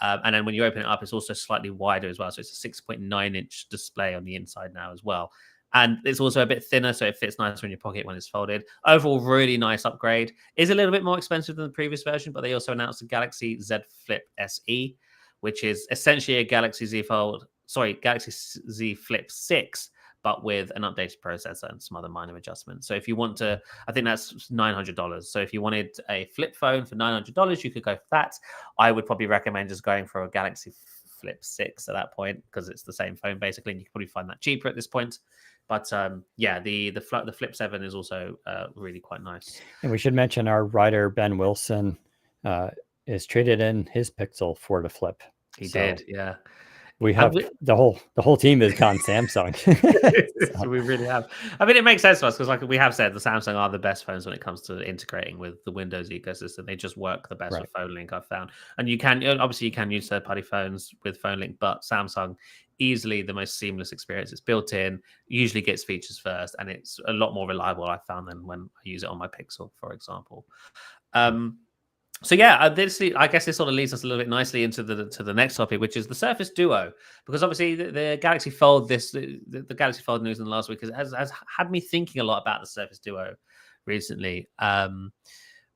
And then when you open it up, it's also slightly wider as well. So it's a 6.9-inch display on the inside now as well. And it's also a bit thinner, so it fits nicer in your pocket when it's folded. Overall, really nice upgrade. Is a little bit more expensive than the previous version, but they also announced the Galaxy Z Flip SE, which is essentially a Galaxy Z Flip 6, but with an updated processor and some other minor adjustments. So if you want to, I think that's $900. So if you wanted a flip phone for $900, you could go for that. I would probably recommend just going for a Galaxy Flip 6 at that point, because it's the same phone basically, and you can probably find that cheaper at this point. But the Flip 7 is also really quite nice. And we should mention our writer Ben Wilson is traded in his Pixel for the Flip. He did, yeah. We have the whole team is gone Samsung. So we really have. I mean, it makes sense to us because, like we have said, the Samsung are the best phones when it comes to integrating with the Windows ecosystem. They just work the best with PhoneLink, I've found. And you can use third-party phones with PhoneLink, but Samsung, easily the most seamless experience. It's built in, usually gets features first, and it's a lot more reliable, I found, than when I use it on my Pixel, for example. So yeah, I guess this sort of leads us a little bit nicely into the next topic, which is the Surface Duo, because obviously the Galaxy Fold, the Galaxy Fold news in the last week has had me thinking a lot about the Surface Duo recently,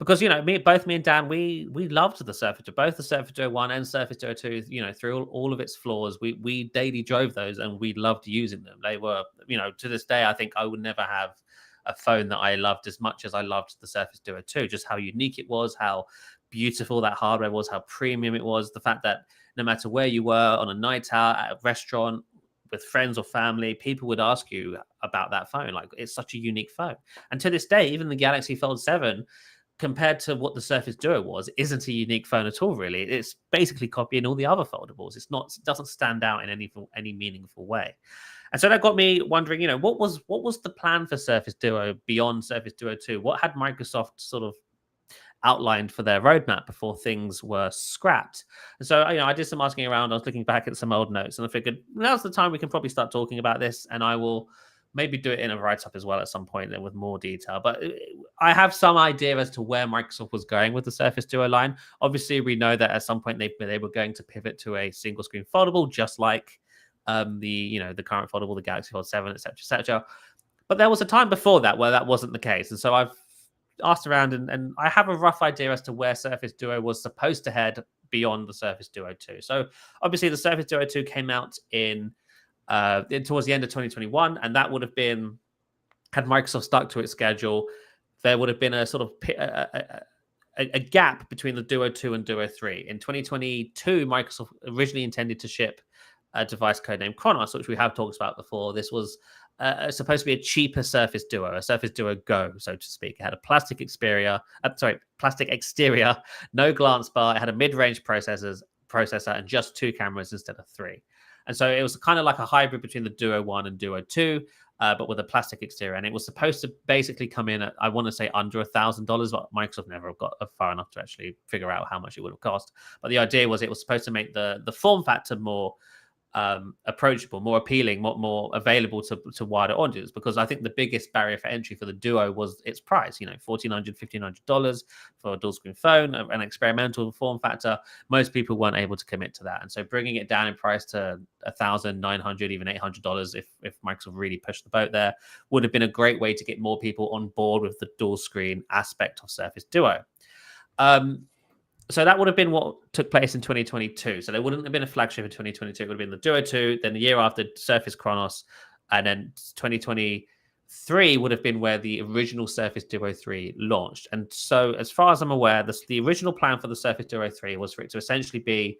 because both me and Dan, we loved the Surface Duo, both the Surface Duo 1 and Surface Duo 2. Through all of its flaws, we daily drove those and we loved using them. They were, to this day, I think I would never have a phone that I loved as much as I loved the Surface Duo 2. Just how unique it was, how beautiful that hardware was, how premium it was. The fact that no matter where you were, on a night out, at a restaurant, with friends or family, people would ask you about that phone. Like, it's such a unique phone. And to this day, even the Galaxy Fold 7, compared to what the Surface Duo was, isn't a unique phone at all, really. It's basically copying all the other foldables. It doesn't stand out in any meaningful way. And so that got me wondering, what was the plan for Surface Duo beyond Surface Duo 2? What had Microsoft sort of outlined for their roadmap before things were scrapped? And so, I did some asking around. I was looking back at some old notes, and I figured now's the time we can probably start talking about this, and I will maybe do it in a write-up as well at some point then with more detail. But I have some idea as to where Microsoft was going with the Surface Duo line. Obviously, we know that at some point they were going to pivot to a single screen foldable, just like the current foldable, the Galaxy Fold 7, etc., etc. But there was a time before that where that wasn't the case. And so I've asked around, and I have a rough idea as to where Surface Duo was supposed to head beyond the Surface Duo 2. So obviously the Surface Duo 2 came out towards the end of 2021, and that would have been, had Microsoft stuck to its schedule, there would have been a sort of a gap between the Duo 2 and Duo 3. In 2022, Microsoft originally intended to ship a device codenamed Chronos, which we have talked about before. This was supposed to be a cheaper Surface Duo, a Surface Duo Go, so to speak. It had a plastic exterior, no glance bar. It had a mid-range processor, and just 2 cameras instead of 3. And so it was kind of like a hybrid between the Duo 1 and Duo 2, but with a plastic exterior. And it was supposed to basically come in at, I want to say, under $1,000, but Microsoft never got far enough to actually figure out how much it would have cost. But the idea was it was supposed to make the form factor more approachable, more appealing, more available to wider audiences, because I think the biggest barrier for entry for the Duo was its price. $1,400, $1,500 for a dual screen phone, an experimental form factor. Most people weren't able to commit to that, and so bringing it down in price to $1,900, even $800, if Microsoft really pushed the boat there, would have been a great way to get more people on board with the dual screen aspect of Surface Duo. So that would have been what took place in 2022. So there wouldn't have been a flagship in 2022. It would have been the Duo 2, then the year after Surface Chronos, and then 2023 would have been where the original Surface Duo 3 launched. And so as far as I'm aware, the original plan for the Surface Duo 3 was for it to essentially be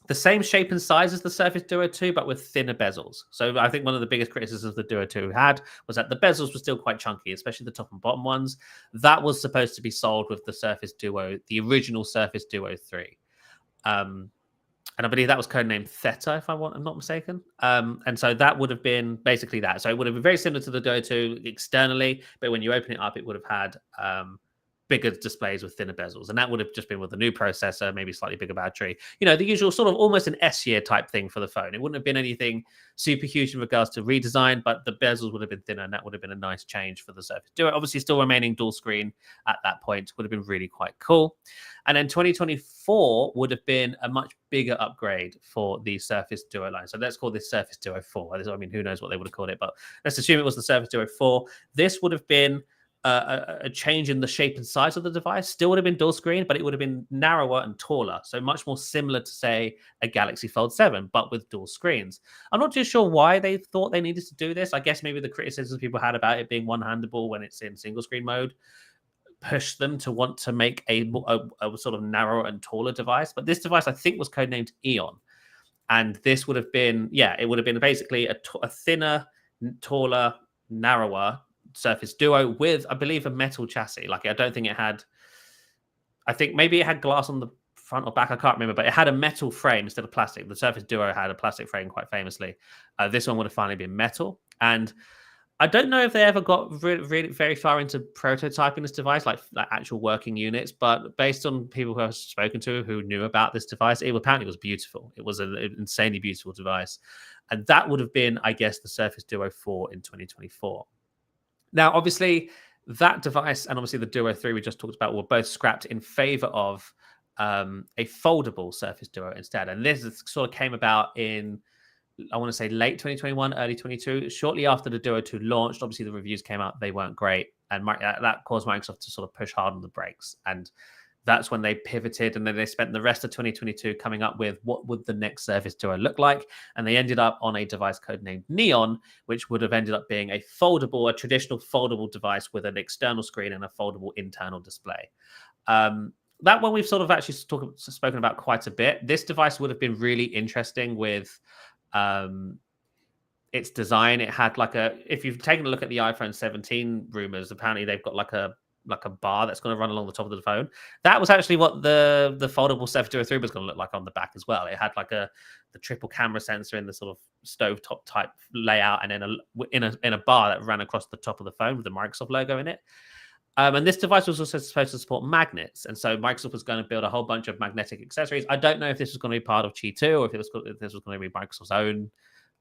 the same shape and size as the Surface Duo 2, but with thinner bezels. So I think one of the biggest criticisms the Duo 2 had was that the bezels were still quite chunky, especially the top and bottom ones. That was supposed to be sold with the Surface Duo, the original Surface Duo 3. And I believe that was codenamed Theta, if I'm not mistaken. And so that would have been basically that. So it would have been very similar to the Duo 2 externally, but when you open it up, it would have had bigger displays with thinner bezels, and that would have just been with a new processor, maybe slightly bigger battery, the usual sort of almost an S-year type thing for the phone. It wouldn't have been anything super huge in regards to redesign, but the bezels would have been thinner, and that would have been a nice change for the Surface Duo. Obviously still remaining dual screen at that point would have been really quite cool. And then 2024 would have been a much bigger upgrade for the Surface Duo line. So let's call this Surface Duo 4. I mean, who knows what they would have called it, but let's assume it was the Surface Duo 4. This would have been a change in the shape and size of the device. Still would have been dual screen, but it would have been narrower and taller. So much more similar to, say, a Galaxy Fold 7, but with dual screens. I'm not too sure why they thought they needed to do this. I guess maybe the criticisms people had about it being one-handable when it's in single screen mode pushed them to want to make a sort of narrower and taller device. But this device, I think, was codenamed Eon. And this would have been, it would have been basically a thinner, taller, narrower Surface Duo with, I believe, a metal chassis. Like, I don't think it had, I think maybe it had glass on the front or back, I can't remember, but it had a metal frame instead of plastic. The Surface Duo had a plastic frame quite famously. This one would have finally been metal. And I don't know if they ever got really very far into prototyping this device, like actual working units, but based on people who I've spoken to who knew about this device, it apparently was beautiful. It was an insanely beautiful device. And that would have been, I guess, the Surface Duo 4 in 2024. Now, obviously, that device and obviously the Duo 3 we just talked about were both scrapped in favor of a foldable Surface Duo instead. And this sort of came about in I want to say late 2021, early 22, shortly after the Duo 2 launched. Obviously, the reviews came out; they weren't great, and that caused Microsoft to sort of push hard on the brakes. And that's when they pivoted, and then they spent the rest of 2022 coming up with what would the next Surface Duo look like. And they ended up on a device codenamed Neon, which would have ended up being a traditional foldable device with an external screen and a foldable internal display. That one we've sort of actually spoken about quite a bit. This device would have been really interesting with its design. It had if you've taken a look at the iPhone 17 rumors, apparently they've got like a bar that's going to run along the top of the phone. That was actually what the foldable Surface Duo 3 was going to look like on the back as well. It had the triple camera sensor in the sort of stovetop type layout, and then in a bar that ran across the top of the phone with the Microsoft logo in it. And this device was also supposed to support magnets. And so Microsoft was going to build a whole bunch of magnetic accessories. I don't know if this was going to be part of Qi 2 or if this was going to be Microsoft's own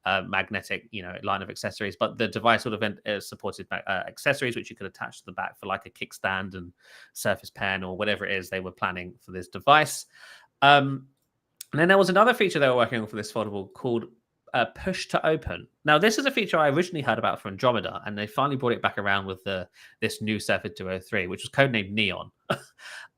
magnetic, line of accessories. But the device would have supported accessories, which you could attach to the back for like a kickstand and Surface Pen or whatever it is they were planning for this device. And then there was another feature they were working on for this foldable called push to open. Now, this is a feature I originally heard about for Andromeda, and they finally brought it back around with this new Surface Duo 3, which was codenamed Neon.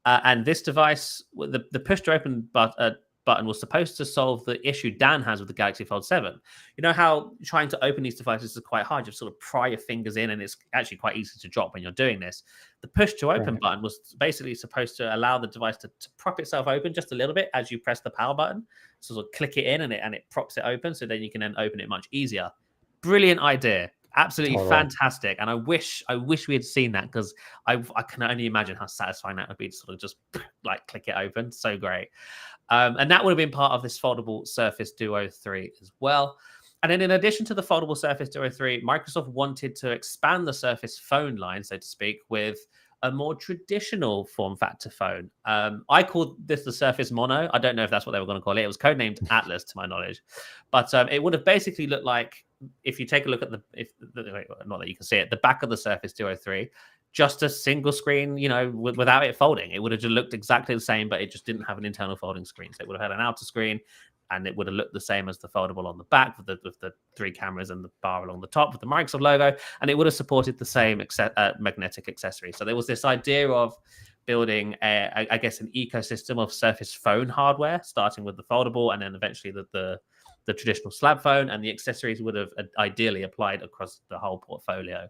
And this device, the push to open button was supposed to solve the issue Dan has with the Galaxy Fold 7. You know how trying to open these devices is quite hard. You sort of pry your fingers in, and it's actually quite easy to drop when you're doing this. The push to open button was basically supposed to allow the device to prop itself open just a little bit as you press the power button. So sort of click it in, and it props it open, so then you can then open it much easier. Brilliant idea. Absolutely fantastic. And I wish we had seen that, because I can only imagine how satisfying that would be to sort of just click it open. So great. And that would have been part of this foldable Surface Duo 3 as well. And then in addition to the foldable Surface Duo 3, Microsoft wanted to expand the Surface phone line, so to speak, with a more traditional form factor phone. I called this the Surface Mono. I don't know if that's what they were going to call it. It was codenamed Atlas, to my knowledge. But it would have basically looked like, if you take a look at not that you can see it, the back of the Surface Duo 3, just a single screen, without it folding. It would have just looked exactly the same, but it just didn't have an internal folding screen. So it would have had an outer screen, and it would have looked the same as the foldable on the back with the 3 cameras and the bar along the top with the Microsoft logo, and it would have supported the same magnetic accessories. So there was this idea of building, an ecosystem of Surface phone hardware, starting with the foldable, and then eventually the traditional slab phone, and the accessories would have ideally applied across the whole portfolio.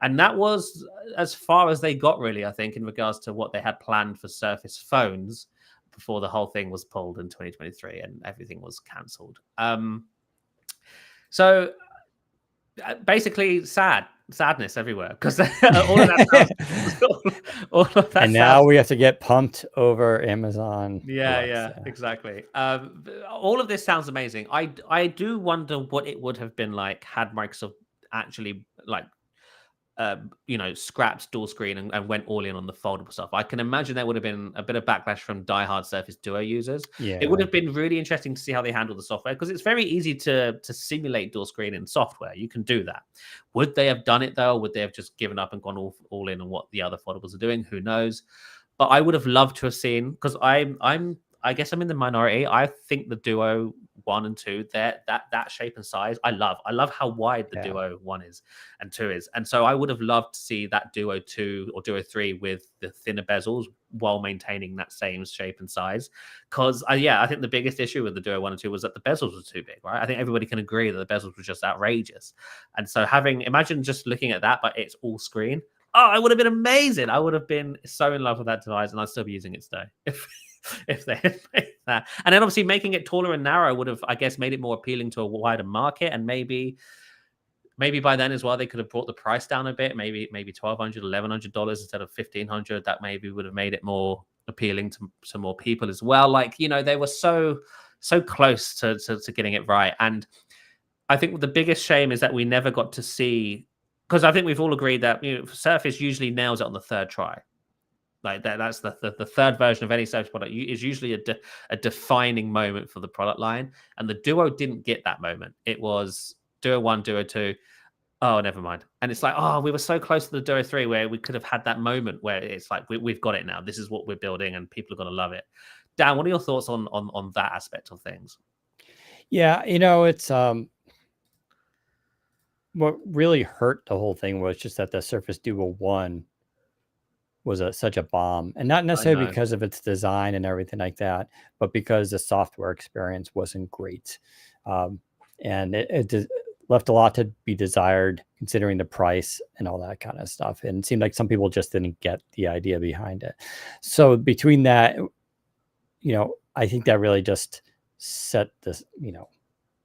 And that was as far as they got, really, I think, in regards to what they had planned for Surface phones before the whole thing was pulled in 2023 and everything was cancelled. So basically sadness everywhere, because all of that all of that. And now we have to get pumped over Amazon. Yeah, exactly. All of this sounds amazing. I do wonder what it would have been like had Microsoft actually scrapped dual screen and went all in on the foldable stuff. I can imagine there would have been a bit of backlash from diehard Surface Duo users. Yeah. It would have been really interesting to see how they handle the software, because it's very easy to simulate dual screen in software. You can do that. Would they have done it though? Would they have just given up and gone all in on what the other foldables are doing? Who knows? But I would have loved to have seen, because I guess I'm in the minority. I think the Duo 1 and 2, that shape and size, I love how wide the Duo 1 is and 2 is. And so I would have loved to see that Duo 2 or Duo 3 with the thinner bezels while maintaining that same shape and size. Because I think the biggest issue with the Duo 1 and 2 was that the bezels were too big, right? I think everybody can agree that the bezels were just outrageous. And so imagine just looking at that, but it's all screen. Oh, it would have been amazing. I would have been so in love with that device, and I'd still be using it today if they had made that. And then obviously making it taller and narrow would have, I guess, made it more appealing to a wider market. And maybe by then as well, they could have brought the price down a bit, maybe $1,200, $1,100 instead of $1,500. That maybe would have made it more appealing to more people as well. They were so close to getting it right. And I think the biggest shame is that we never got to see, because I think we've all agreed that Surface usually nails it on the third try. That's the third version of any Surface product is usually a defining moment for the product line. And the Duo didn't get that moment. It was Duo 1, Duo 2. Oh, never mind. And it's we were so close to the Duo 3 where we could have had that moment where it's like, we've got it now. This is what we're building and people are going to love it. Dan, what are your thoughts on that aspect of things? Yeah, it's what really hurt the whole thing was just that the Surface Duo 1 was such a bomb, and not I necessarily know. because of its design and everything like that, but because the software experience wasn't great. Um, and it left a lot to be desired considering the price and all that kind of stuff. And it seemed like some people just didn't get the idea behind it. So between that, I think that really just set this,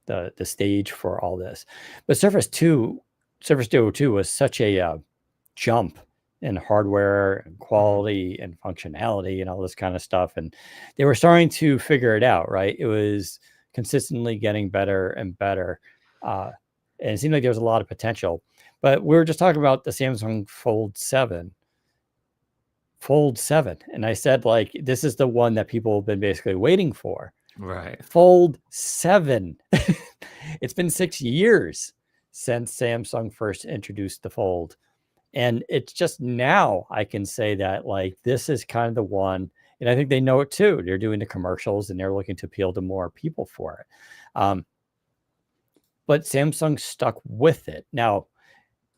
the stage for all this. But Surface Duo 2 was such a jump in hardware and quality and functionality and all this kind of stuff. And they were starting to figure it out, right? It was consistently getting better and better. And it seemed like there was a lot of potential. But we were just talking about the Samsung Fold 7. Fold 7. And I said, like, this is the one that people have been basically waiting for. Right. Fold 7. It's been 6 years since Samsung first introduced the Fold. And it's just now I can say that, like, this is kind of the one, and I think they know it too. They're doing the commercials and they're looking to appeal to more people for it. But Samsung stuck with it. Now,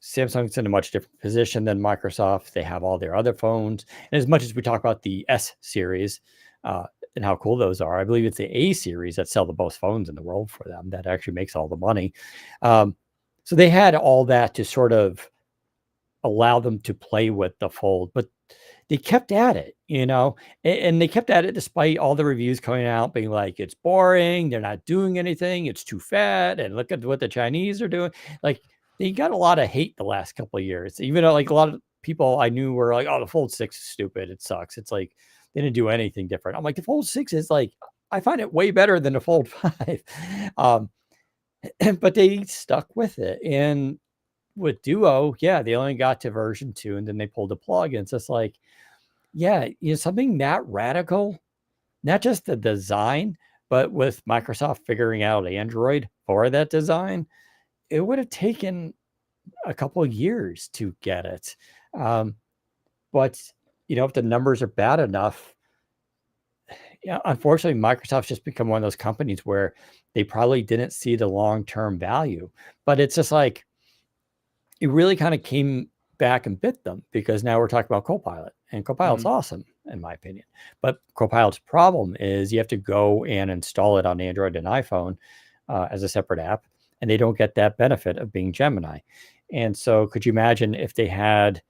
Samsung's in a much different position than Microsoft. They have all their other phones. And as much as we talk about the S series and how cool those are, I believe it's the A series that sell the most phones in the world for them that actually makes all the money. So they had all that to sort of allow them to play with the Fold, but they kept at it, and they kept at it despite all the reviews coming out being like, it's boring, they're not doing anything, it's too fat, and look at what the Chinese are doing. Like, they got a lot of hate the last couple of years, even though, like, a lot of people I knew were like, oh, the Fold 6 is stupid, it sucks. It's like they didn't do anything different. I'm like, the Fold 6 is like, I find it way better than the Fold 5. But they stuck with it. And with Duo, yeah, they only got to version 2 and then they pulled the plug. And it's just like, yeah, something that radical, not just the design, but with Microsoft figuring out Android for that design, it would have taken a couple of years to get it. But if the numbers are bad enough, unfortunately, Microsoft's just become one of those companies where they probably didn't see the long-term value. But it's just like, it really kind of came back and bit them, because now we're talking about Copilot, and Copilot's awesome in my opinion. But Copilot's problem is you have to go and install it on Android and iPhone as a separate app, and they don't get that benefit of being Gemini. And so could you imagine if they had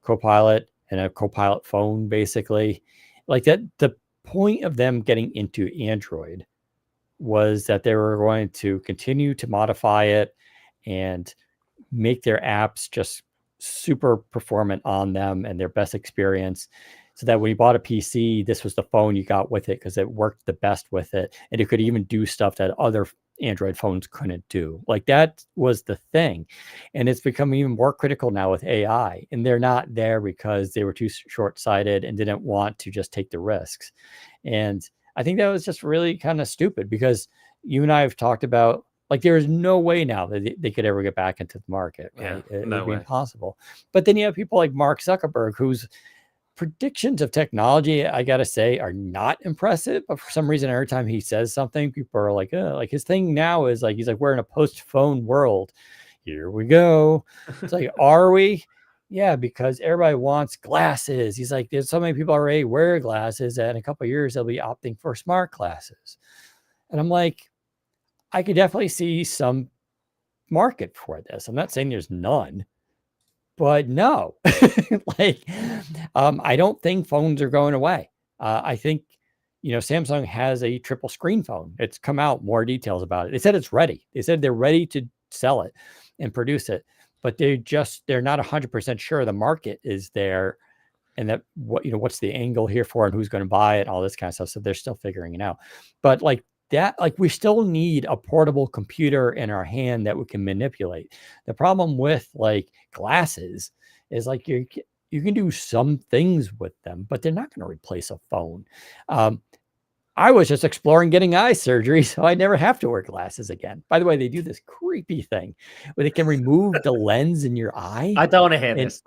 Copilot and a Copilot phone, basically, like that? The point of them getting into Android was that they were going to continue to modify it and make their apps just super performant on them and their best experience, so that when you bought a PC, this was the phone you got with it because it worked the best with it. And it could even do stuff that other Android phones couldn't do. Like, that was the thing. And it's becoming even more critical now with AI. And they're not there because they were too short-sighted and didn't want to just take the risks. And I think that was just really kind of stupid, because you and I have talked about, like, there is no way now that they could ever get back into the market, right? Yeah, It no would be way. impossible. But then you have people like Mark Zuckerberg, whose predictions of technology, I gotta say, are not impressive. But for some reason, every time he says something, people are like, like, his thing now is like, he's like, we're in a post-phone world. Here we go. It's like, are we? Yeah, because everybody wants glasses. He's like, there's so many people already wear glasses that in a couple of years they'll be opting for smart glasses. And I'm like, I could definitely see some market for this. I'm not saying there's none, but no, like, I don't think phones are going away. I think, Samsung has a triple screen phone. It's come out more details about it. They said it's ready. They said they're ready to sell it and produce it, but they're not 100% sure the market is there, and that what's the angle here for, and who's going to buy it, all this kind of stuff. So they're still figuring it out. But like that, like, we still need a portable computer in our hand that we can manipulate. The problem with, like, glasses is, like, you can do some things with them, but they're not going to replace a phone. I was just exploring getting eye surgery, so I never have to wear glasses again. By the way, they do this creepy thing where they can remove the lens in your eye. I don't want to hear And this.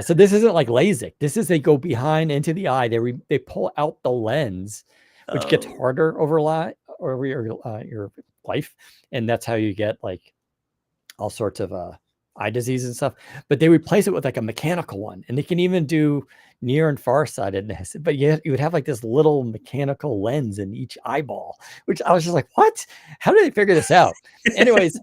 so this isn't like LASIK. This is, they go behind into the eye. They pull out the lens, which gets harder over over your life, and that's how you get like all sorts of eye disease and stuff. But they replace it with like a mechanical one, and they can even do near and far sightedness. But yet you would have like this little mechanical lens in each eyeball, which I was just like, what? How did they figure this out? Anyways,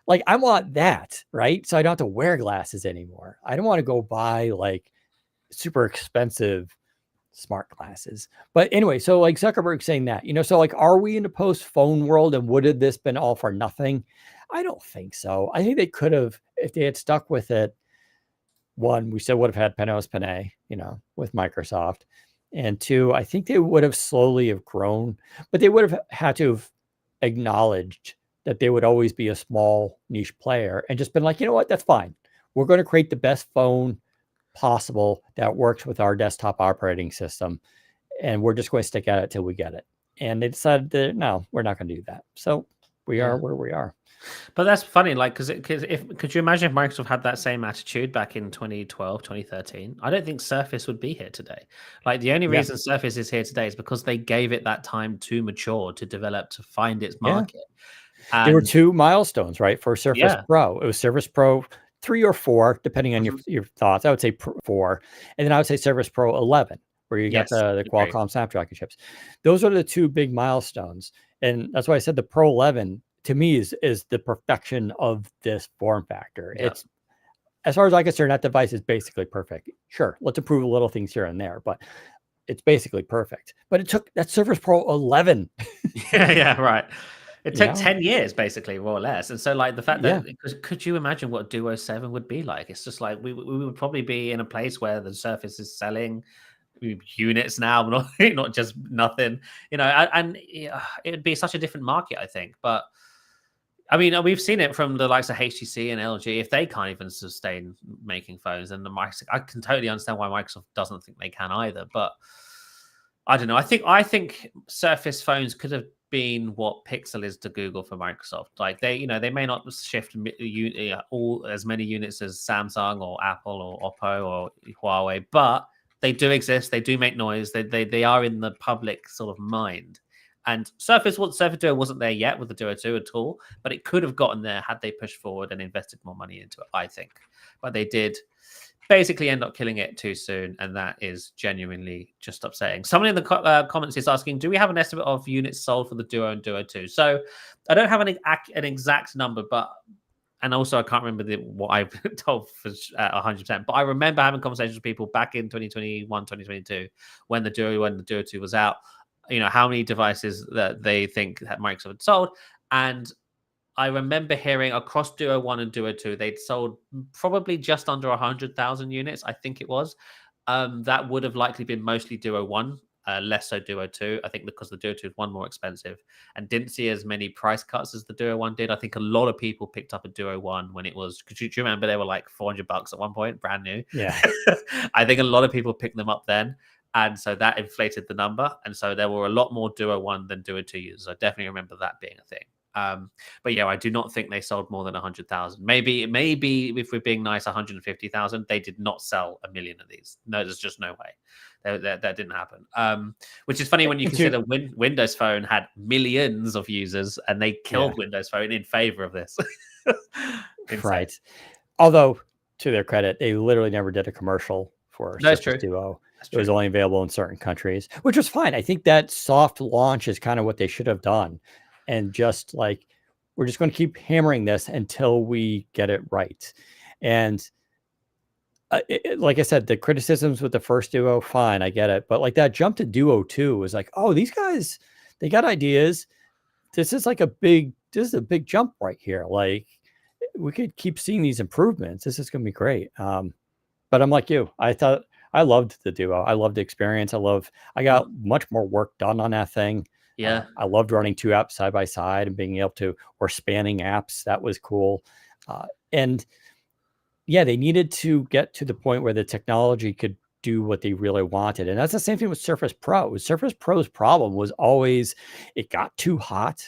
like I want that, right? So I don't have to wear glasses anymore. I don't want to go buy like super expensive smart glasses. But anyway, so like Zuckerberg saying that, so like, are we in the post phone world, and would have this been all for nothing? I don't think so. I think they could have, if they had stuck with it. One, we still would have had Panos Panay, with Microsoft. And two, I think they would have slowly have grown, but they would have had to have acknowledged that they would always be a small niche player and just been like, you know what, that's fine. We're going to create the best phone possible that works with our desktop operating system, and we're just going to stick at it till we get it. And they decided that no, we're not going to do that. So we are where we are. But that's funny, like, because could you imagine if Microsoft had that same attitude back in 2012, 2013? I don't think Surface would be here today. Like, the only reason Surface is here today is because they gave it that time to mature, to develop, to find its market. And there were two milestones, right, for Surface Pro. It was Surface Pro 3 or 4, depending on your thoughts. I would say 4, and then I would say Surface Pro 11, where you got the Qualcomm Snapdragon chips. Those are the two big milestones, and that's why I said the Pro 11 to me is the perfection of this form factor. It's, as far as I'm concerned, that device is basically perfect. Sure, let's improve little things here and there, but it's basically perfect. But it took that Surface Pro 11. Right. It took 10 years, basically, more or less. And so, like, the fact that, could you imagine what Duo 7 would be like? It's just like, we would probably be in a place where the Surface is selling units now, not just nothing, and it'd be such a different market, I think. But I mean, we've seen it from the likes of HTC and LG. If they can't even sustain making phones, then I can totally understand why Microsoft doesn't think they can either. But I don't know. I think Surface phones could have been what Pixel is to Google for Microsoft. Like, they may not shift all as many units as Samsung or Apple or Oppo or Huawei, but they do exist. They do make noise. They are in the public sort of mind. And Surface Duo wasn't there yet with the Duo 2 at all, but it could have gotten there had they pushed forward and invested more money into it, I think. But they did basically end up killing it too soon, and that is genuinely just upsetting. Someone in the comments is asking, do we have an estimate of units sold for the Duo and Duo 2? So I don't have an exact number, and also I can't remember what I've told for 100%, but I remember having conversations with people back in 2021, 2022, when the Duo 2 was out, how many devices that they think that Microsoft had sold. And I remember hearing across Duo 1 and Duo 2, they'd sold probably just under 100,000 units, I think it was. That would have likely been mostly Duo 1, less so Duo 2. I think because the Duo 2 is one more expensive and didn't see as many price cuts as the Duo 1 did. I think a lot of people picked up a Duo 1 when it was, do you remember they were like $400 at one point, brand new? Yeah. I think a lot of people picked them up then. And so that inflated the number. And so there were a lot more Duo 1 than Duo 2 users. I definitely remember that being a thing. But I do not think they sold more than 100,000. Maybe if we're being nice, 150,000. They did not sell 1 million of these. No, there's just no way. That didn't happen. Which is funny when you consider Windows Phone had millions of users, and they killed Windows Phone in favor of this. Right. Although, to their credit, they literally never did a commercial for Surface Duo. It was only available in certain countries, which was fine. I think that soft launch is kind of what they should have done. And just like, we're just going to keep hammering this until we get it right. And like I said, the criticisms with the first Duo, fine, I get it. But like that jump to Duo 2 was like, oh, these guys, they got ideas. This is a big jump right here. Like, we could keep seeing these improvements. This is going to be great. But I'm like you. I loved the Duo. I loved the experience. I got much more work done on that thing. Yeah. I loved running two apps side by side and being able to, or spanning apps. That was cool. And they needed to get to the point where the technology could do what they really wanted. And that's the same thing with Surface Pro. Surface Pro's problem was always, it got too hot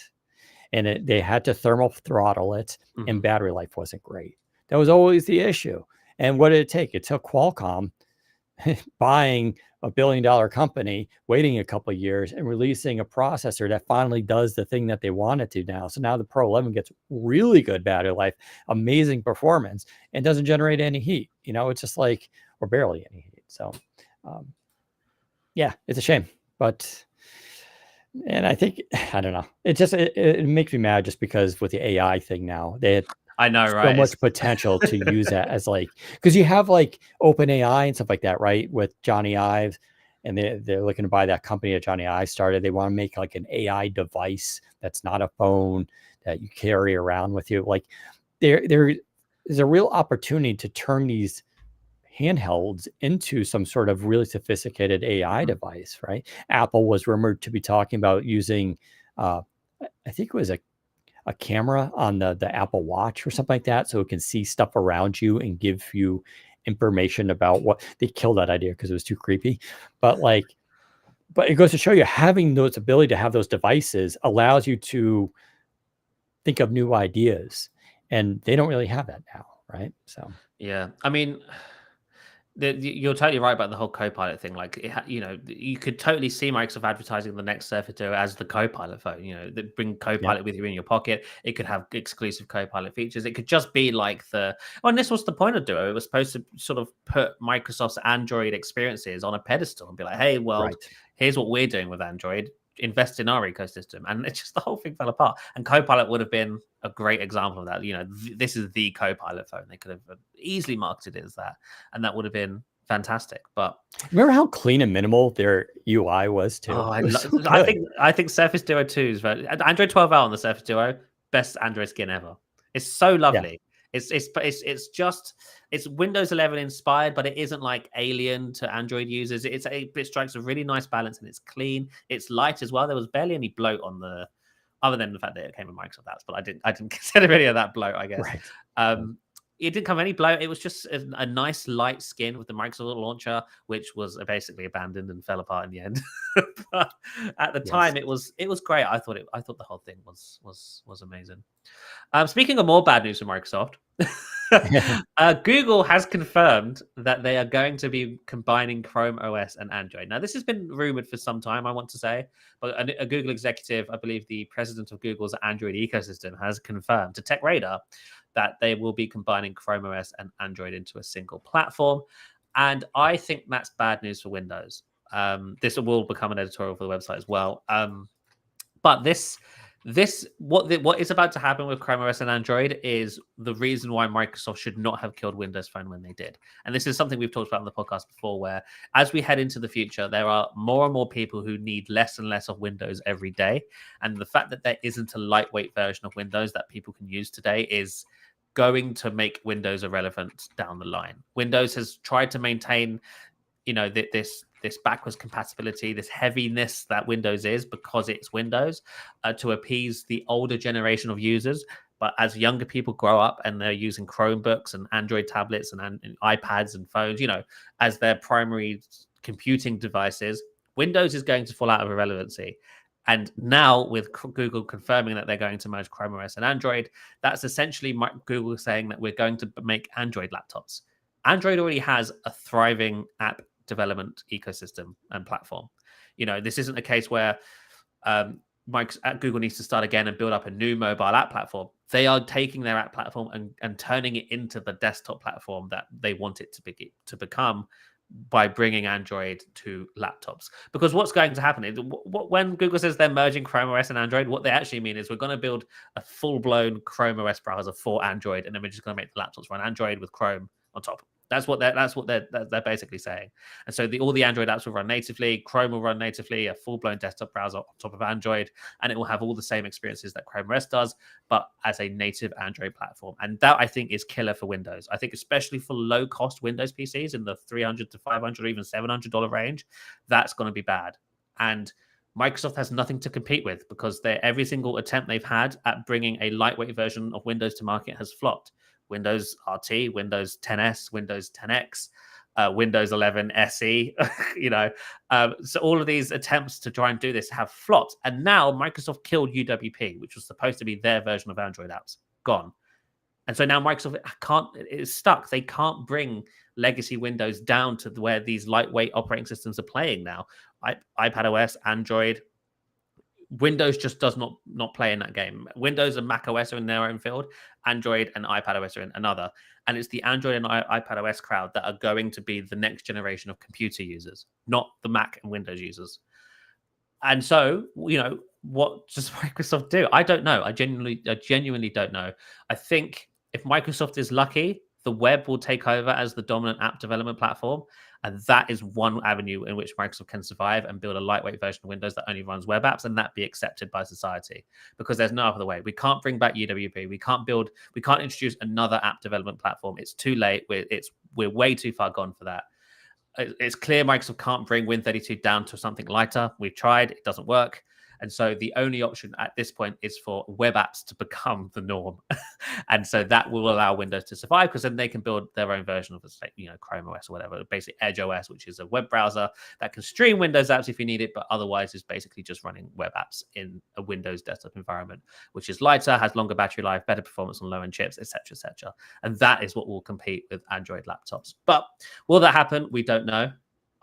and they had to thermal throttle it, and battery life wasn't great. That was always the issue. And what did it take? It took Qualcomm buying a billion-dollar company, waiting a couple of years, and releasing a processor that finally does the thing that they want it to now. So now the Pro 11 gets really good battery life, amazing performance, and doesn't generate any heat. It's just like, or barely any heat. So, yeah, it's a shame. And I think, I don't know, it makes me mad just because with the AI thing now, they had I know, so right? much potential to use that as because you have open AI and stuff like that, right? With Johnny Ive, and they're looking to buy that company that Johnny Ive started. They want to make an AI device that's not a phone that you carry around with you. There is a real opportunity to turn these handhelds into some sort of really sophisticated AI device, right? Apple was rumored to be talking about using, I think it was a camera on the Apple Watch or something like that, so it can see stuff around you and give you information about what they killed that idea because it was too creepy. But but it goes to show you having those ability to have those devices allows you to think of new ideas, and they don't really have that now, right? So Yeah, I mean, you're totally right about the whole Copilot thing. You could totally see Microsoft advertising the next Surface Duo as the Copilot phone. That bring yeah, Copilot with you in your pocket. It could have exclusive Copilot features. It could just be like and this was the point of Duo. It was supposed to sort of put Microsoft's Android experiences on a pedestal and be like, "Hey, world, right. here's what we're doing with Android. Invest in our ecosystem." And it's just the whole thing fell apart. And Copilot would have been a great example of that. This is the Copilot phone. They could have easily marketed it as that, and that would have been fantastic. But Remember how clean and minimal their UI was too? oh, It was so I good. think Surface Duo 2 is Android 12L on the Surface Duo, best Android skin ever. It's so Yeah, lovely. It's Windows 11 inspired, but it isn't like alien to Android users. It strikes a really nice balance, and it's clean. It's light as well. There was barely any bloat on the, other than the fact that it came with Microsoft apps, but I didn't consider any of that bloat, I guess. right. It didn't come any bloat. It was just a nice light skin with the Microsoft launcher, which was basically abandoned and fell apart in the end. But at the Yes. time, it was great. I thought the whole thing was amazing. Speaking of more bad news from Microsoft, Google has confirmed that they are going to be combining Chrome OS and Android. Now, this has been rumored for some time, I want to say, but a Google executive, I believe the president of Google's Android ecosystem, has confirmed to TechRadar that they will be combining Chrome OS and Android into a single platform. And I think that's bad news for Windows. This will become an editorial for the website as well. But what is about to happen with Chrome OS and Android is the reason why Microsoft should not have killed Windows Phone when they did. And this is something we've talked about on the podcast before, where as we head into the future, there are more and more people who need less and less of Windows every day. And the fact that there isn't a lightweight version of Windows that people can use today is going to make Windows irrelevant down the line. Windows has tried to maintain, this backwards compatibility, this heaviness that Windows is because it's Windows, to appease the older generation of users. But as younger people grow up and they're using Chromebooks and Android tablets and iPads and phones, as their primary computing devices, Windows is going to fall out of irrelevancy. And now with Google confirming that they're going to merge Chrome OS and Android, that's essentially Google saying that we're going to make Android laptops. Android already has a thriving app development ecosystem and platform. This isn't a case where Google needs to start again and build up a new mobile app platform. They are taking their app platform and turning it into the desktop platform that they want it to become by bringing Android to laptops. Because what's going to happen is when Google says they're merging Chrome OS and Android, what they actually mean is we're going to build a full-blown Chrome OS browser for Android, and then we're just going to make the laptops run Android with Chrome on top. That's what they're basically saying. And so all the Android apps will run natively. Chrome will run natively, a full-blown desktop browser on top of Android, and it will have all the same experiences that Chrome OS does, but as a native Android platform. And that, I think, is killer for Windows. I think especially for low-cost Windows PCs in the $300 to $500 or even $700 range, that's going to be bad. And Microsoft has nothing to compete with because every single attempt they've had at bringing a lightweight version of Windows to market has flopped. Windows RT, Windows 10S, Windows 10X, Windows 11 SE, so all of these attempts to try and do this have flopped. And now Microsoft killed UWP, which was supposed to be their version of Android apps. Gone. And so now Microsoft it's stuck. They can't bring legacy Windows down to where these lightweight operating systems are playing now. iPad OS, Android, Windows just does not play in that game. Windows and Mac OS are in their own field. Android and iPad OS are in another. And it's the Android and iPad OS crowd that are going to be the next generation of computer users, not the Mac and Windows users. And so, what does Microsoft do? I don't know. I genuinely don't know. I think if Microsoft is lucky, the web will take over as the dominant app development platform. And that is one avenue in which Microsoft can survive and build a lightweight version of Windows that only runs web apps, and that be accepted by society, because there's no other way. We can't bring back UWP. We can't introduce another app development platform. It's too late. We're way too far gone for that. It's clear Microsoft can't bring Win32 down to something lighter. We've tried, it doesn't work. And so the only option at this point is for web apps to become the norm. And so that will allow Windows to survive, because then they can build their own version of the Chrome OS or whatever, basically Edge OS, which is a web browser that can stream Windows apps if you need it, but otherwise is basically just running web apps in a Windows desktop environment, which is lighter, has longer battery life, better performance on low-end chips, etc., etc. And that is what will compete with Android laptops. But will that happen? We don't know.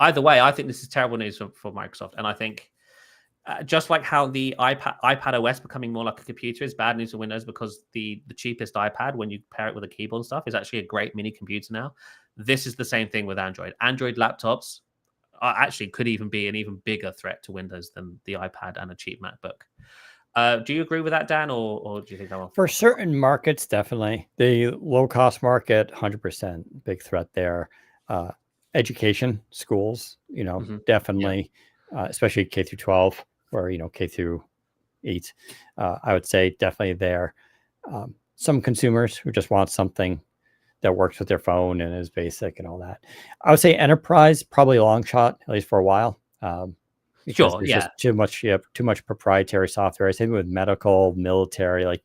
Either way, I think this is terrible news for Microsoft. And I think just like how the iPad OS becoming more like a computer is bad news for Windows, because the cheapest iPad, when you pair it with a keyboard and stuff, is actually a great mini computer now. This is the same thing with Android. Android laptops actually could even be an even bigger threat to Windows than the iPad and a cheap MacBook. Do you agree with that, Dan, or do you think I'm off? For certain markets, definitely. The low-cost market, 100% big threat there. Education, schools, definitely, especially K through 12 or, K through 8. I would say definitely there. Some consumers who just want something that works with their phone and is basic and all that. I would say enterprise, probably a long shot, at least for a while. Because there's just too much proprietary software. Same with medical, military, like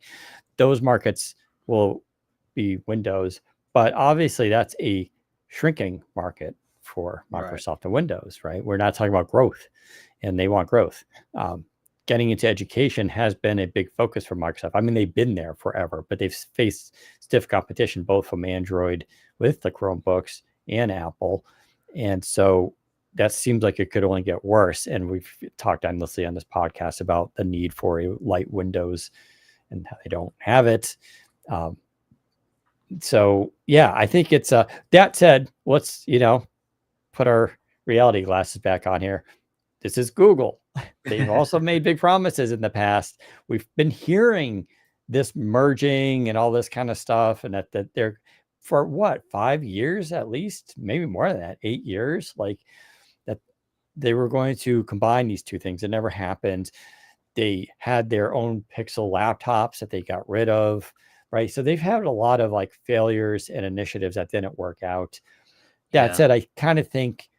those markets will be Windows, but obviously that's a shrinking market for Microsoft and Windows, right? We're not talking about growth, and they want growth. Getting into education has been a big focus for Microsoft. I mean, they've been there forever, but they've faced stiff competition, both from Android with the Chromebooks and Apple. And so that seems like it could only get worse. And we've talked endlessly on this podcast about the need for a light Windows and how they don't have it. So yeah, I think it's that said, let's, put our reality glasses back on here. This is Google. They've also made big promises in the past. We've been hearing this merging and all this kind of stuff, and that they're for what, 5 years at least, maybe more than that, 8 years, like that they were going to combine these two things. It never happened. They had their own Pixel laptops that they got rid of, right? So they've had a lot of like failures and initiatives that didn't work out. That said, I kind of think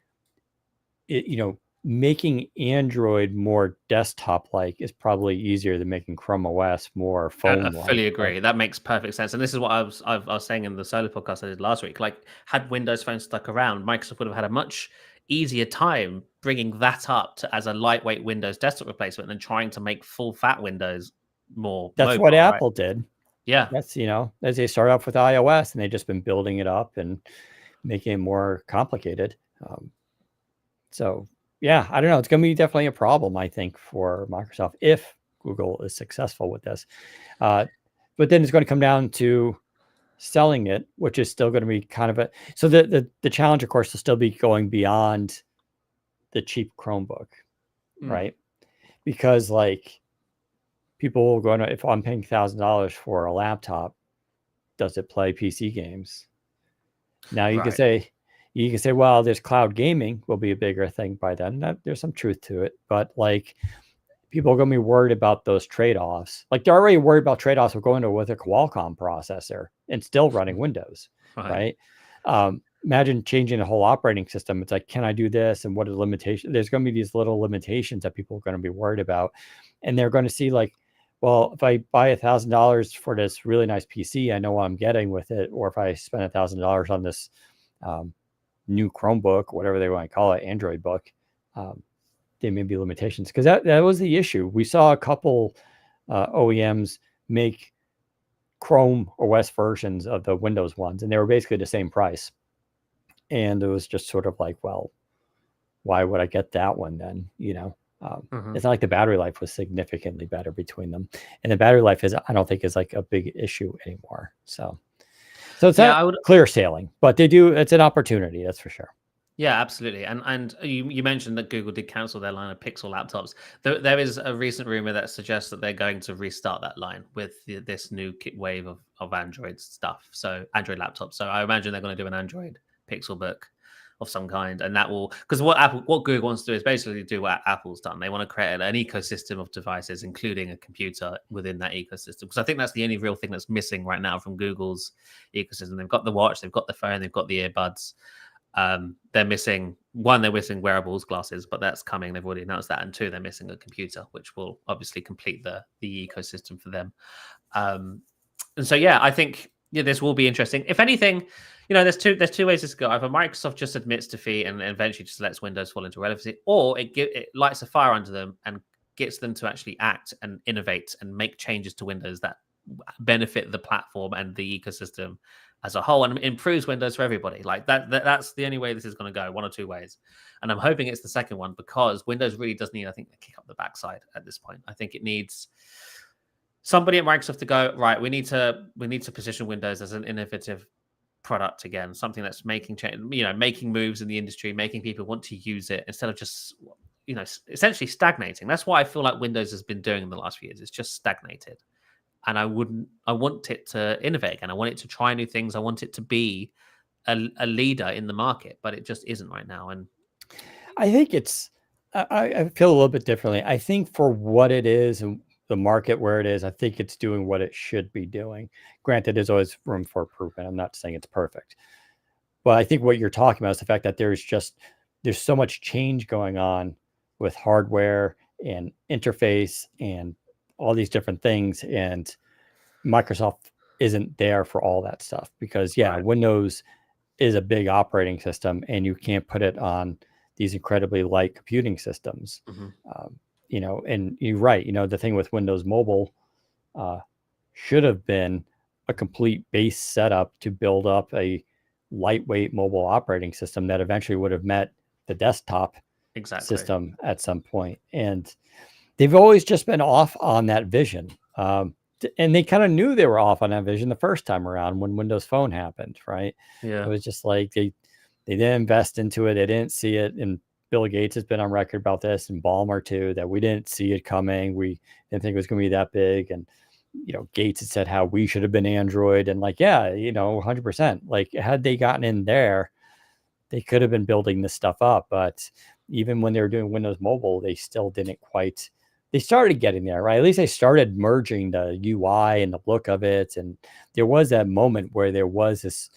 it, making Android more desktop-like is probably easier than making Chrome OS more phone-like. I fully agree. Right? That makes perfect sense. And this is what I was saying in the solo podcast I did last week. Like, had Windows Phone stuck around, Microsoft would have had a much easier time bringing that up as a lightweight Windows desktop replacement than trying to make full-fat Windows more That's mobile, what Apple did. Yeah. That's, as they start off with iOS, and they've just been building it up and making it more complicated. So yeah, I don't know. It's going to be definitely a problem, I think, for Microsoft if Google is successful with this. But then it's going to come down to selling it, which is still going to be kind of so the challenge, of course, will still be going beyond the cheap Chromebook, right? Because like people will go, if I'm paying $1,000 for a laptop, does it play PC games? Now you can say, well, there's cloud gaming will be a bigger thing by then. There's some truth to it, but like people are going to be worried about those trade-offs. Like they're already worried about trade-offs of going with a Qualcomm processor and still running Windows, right? Imagine changing the whole operating system. It's like, can I do this? And what are the limitations? There's going to be these little limitations that people are going to be worried about. And they're going to see like, well, if I buy $1,000 for this really nice PC, I know what I'm getting with it. Or if I spend $1,000 on this new Chromebook, whatever they want to call it, Android book, there may be limitations. Because that was the issue. We saw a couple OEMs make Chrome OS versions of the Windows ones, and they were basically the same price. And it was just sort of like, well, why would I get that one then? It's not like the battery life was significantly better between them, and the battery life I don't think is like a big issue anymore. So it's not clear sailing, but it's an opportunity, that's for sure. Yeah, absolutely. And you mentioned that Google did cancel their line of Pixel laptops. There is a recent rumor that suggests that they're going to restart that line with this new wave of Android stuff. So Android laptops. So I imagine they're going to do an Android Pixel book of some kind, and that will, because what Google wants to do is basically do what Apple's done. They want to create an ecosystem of devices, including a computer within that ecosystem. Because I think that's the only real thing that's missing right now from Google's ecosystem. They've got the watch, they've got the phone, they've got the earbuds. They're missing wearables, glasses, but that's coming. They've already announced that. And two, they're missing a computer, which will obviously complete the ecosystem for them. And so, yeah, I think this will be interesting. If anything, there's two ways this go. Either Microsoft just admits defeat and eventually just lets Windows fall into irrelevancy, or it lights a fire under them and gets them to actually act and innovate and make changes to Windows that benefit the platform and the ecosystem as a whole, and improves Windows for everybody. Like that's the only way this is going to go, one or two ways. And I'm hoping it's the second one, because Windows really does need, I think, to kick up the backside at this point. I think it needs somebody at Microsoft to go, right, we need to position Windows as an innovative product again, something that's making change, making moves in the industry, making people want to use it instead of just essentially stagnating. That's what I feel like Windows has been doing in the last few years. It's just stagnated. And I want it to innovate again. I want it to try new things. I want it to be a leader in the market, but it just isn't right now. And I think I feel a little bit differently. I think for what it is and the market where it is, I think it's doing what it should be doing. Granted, there's always room for improvement. I'm not saying it's perfect, but I think what you're talking about is the fact that there's so much change going on with hardware and interface and all these different things, and Microsoft isn't there for all that stuff, because right. Windows is a big operating system, and you can't put it on these incredibly light computing systems. And you're right. The thing with Windows Mobile should have been a complete base setup to build up a lightweight mobile operating system that eventually would have met the desktop system at some point. And they've always just been off on that vision. And they kind of knew they were off on that vision the first time around when Windows Phone happened, right? Yeah. It was just like they didn't invest into it. They didn't see it. And Bill Gates has been on record about this, and Ballmer too, that we didn't see it coming. We didn't think it was going to be that big. And, Gates had said how we should have been Android. And 100%. Like, had they gotten in there, they could have been building this stuff up. But even when they were doing Windows Mobile, they still didn't quite. They started getting there, right? At least they started merging the UI and the look of it. And there was that moment where there was this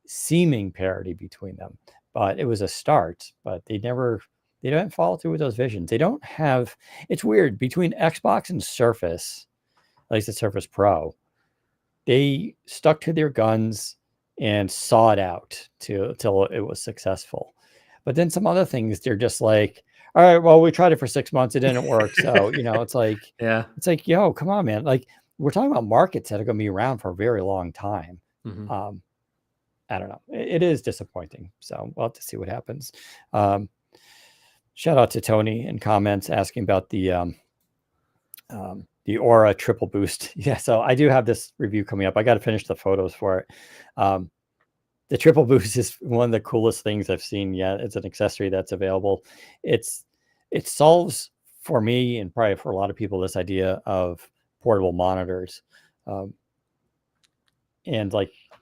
seeming parity between them, but it was a start. But they didn't follow through with those visions. They don't have, it's weird, between Xbox and Surface, at least the Surface Pro, they stuck to their guns and saw it out till it was successful. But then some other things, they're just like, all right, well, we tried it for 6 months. It didn't work. So, it's like, it's like, yo, come on, man. Like, we're talking about markets that are going to be around for a very long time. I don't know. It is disappointing. So we'll have to see what happens. Shout out to Tony in comments asking about the Aura triple boost. Yeah. So I do have this review coming up. I got to finish the photos for it. The triple boost is one of the coolest things I've seen yet. It's an accessory that's available. It solves for me, and probably for a lot of people, this idea of portable monitors. And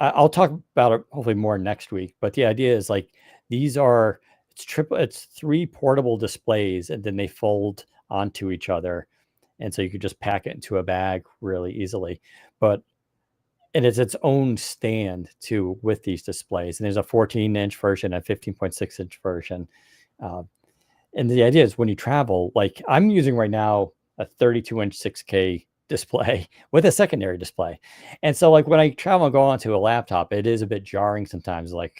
I'll talk about it hopefully more next week. But the idea is it's 3 portable displays, and then they fold onto each other. And so you could just pack it into a bag really easily. And it's its own stand too with these displays. And there's a 14-inch version, a 15.6-inch version. And the idea is when you travel, like I'm using right now a 32-inch 6K display with a secondary display. And so when I travel and go onto a laptop, it is a bit jarring sometimes. I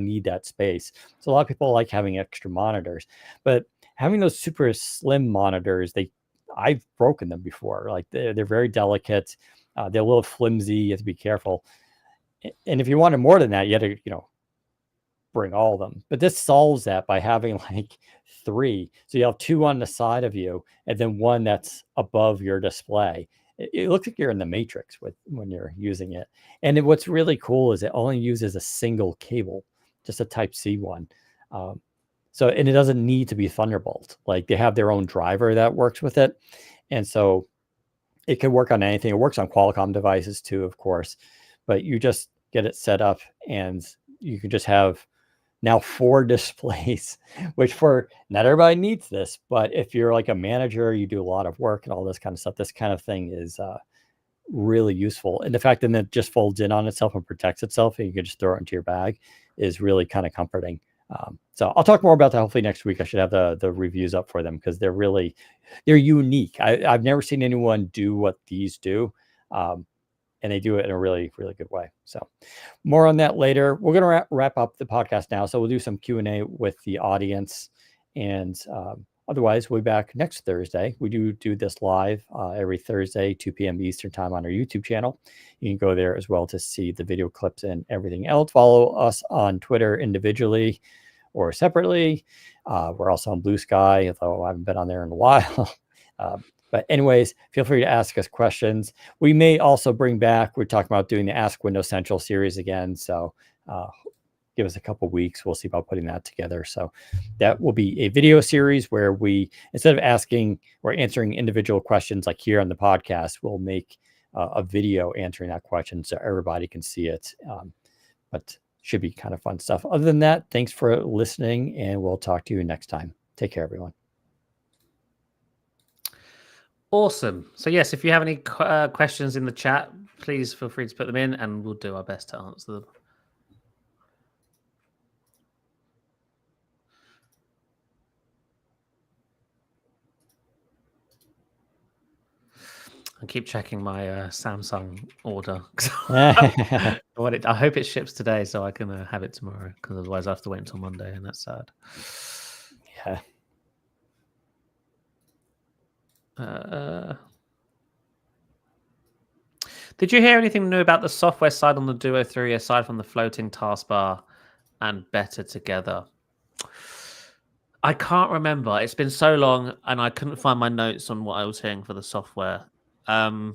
need that space. So a lot of people like having extra monitors, but having those super slim monitors, I've broken them before. They're very delicate. They're a little flimsy. You have to be careful. And if you wanted more than that, you had to, bring all of them. But this solves that by having like 3. So you have 2 on the side of you, and then 1 that's above your display. It looks like you're in the Matrix when you're using it. And what's really cool is it only uses a single cable, just a Type-C one. And it doesn't need to be Thunderbolt. Like, they have their own driver that works with it. And so it can work on anything. It works on Qualcomm devices too, of course. But you just get it set up, and you can just have now 4 displays, which for not everybody needs this, but if you're like a manager, you do a lot of work and all this kind of stuff, this kind of thing is really useful. And the fact that it just folds in on itself and protects itself, and you can just throw it into your bag, is really kind of comforting. So I'll talk more about that hopefully next week. I should have the reviews up for them, because they're unique. I've never seen anyone do what these do. And they do it in a really, really good way. So more on that later. We're going to wrap up the podcast now. So we'll do some Q&A with the audience. And otherwise, we'll be back next Thursday. We do this live every Thursday, 2 p.m. Eastern time on our YouTube channel. You can go there as well to see the video clips and everything else. Follow us on Twitter individually or separately. We're also on Blue Sky, although I haven't been on there in a while. But anyways, feel free to ask us questions. We may also bring back, we're talking about doing the Ask Windows Central series again. So give us a couple weeks. We'll see about putting that together. So that will be a video series where we, instead of asking or answering individual questions like here on the podcast, we'll make a video answering that question so everybody can see it. But should be kind of fun stuff. Other than that, thanks for listening, and we'll talk to you next time. Take care, everyone. Awesome. So yes, if you have any questions in the chat, please feel free to put them in, and we'll do our best to answer them. I keep checking my Samsung order. I hope it ships today so I can have it tomorrow, because otherwise I have to wait until Monday, and that's sad. Yeah. Did you hear anything new about the software side on the Duo 3 aside from the floating taskbar and better together? I can't remember. It's been so long, and I couldn't find my notes on what I was hearing for the software. I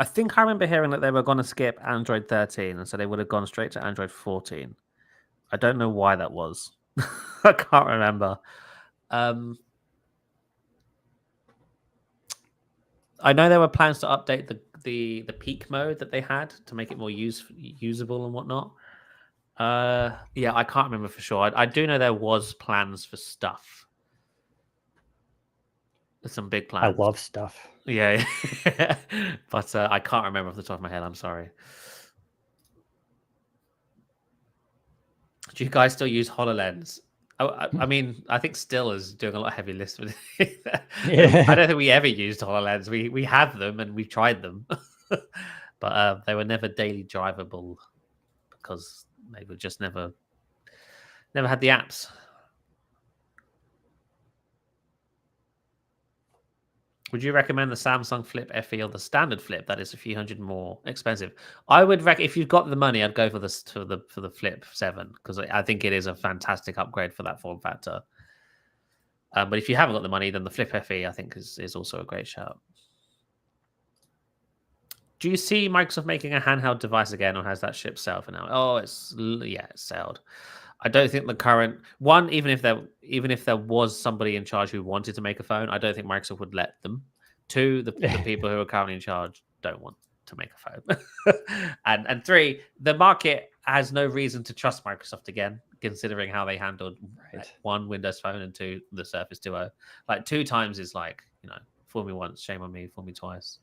think I remember hearing that they were going to skip Android 13, and so they would have gone straight to Android 14. I don't know why that was. I can't remember. I know there were plans to update the peak mode that they had to make it more usable and whatnot. Yeah, I can't remember for sure. I do know there was plans for stuff. There's some big plans. I love stuff. Yeah, but I can't remember off the top of my head. I'm sorry. Do you guys still use HoloLens? I mean, I think Still is doing a lot of heavy lifting. Yeah. I don't think we ever used HoloLens. We have them and we've tried them, but they were never daily drivable because they were just never had the apps. Would you recommend the Samsung Flip FE or the standard Flip that is a few hundred more expensive? I would if you've got the money, I'd go for the Flip 7 because I think it is a fantastic upgrade for that form factor. But if you haven't got the money, then the Flip FE I think is also a great shout. Do you see Microsoft making a handheld device again, or has that ship sailed for now? Oh, it's sailed. I don't think the current one, even if there was somebody in charge who wanted to make a phone, I don't think Microsoft would let them. 2, the people who are currently in charge don't want to make a phone. and 3, the market has no reason to trust Microsoft again, considering how they handled 1, Windows Phone, and 2, the Surface Duo. Like 2 times is like, fool me once, shame on me, fool me twice.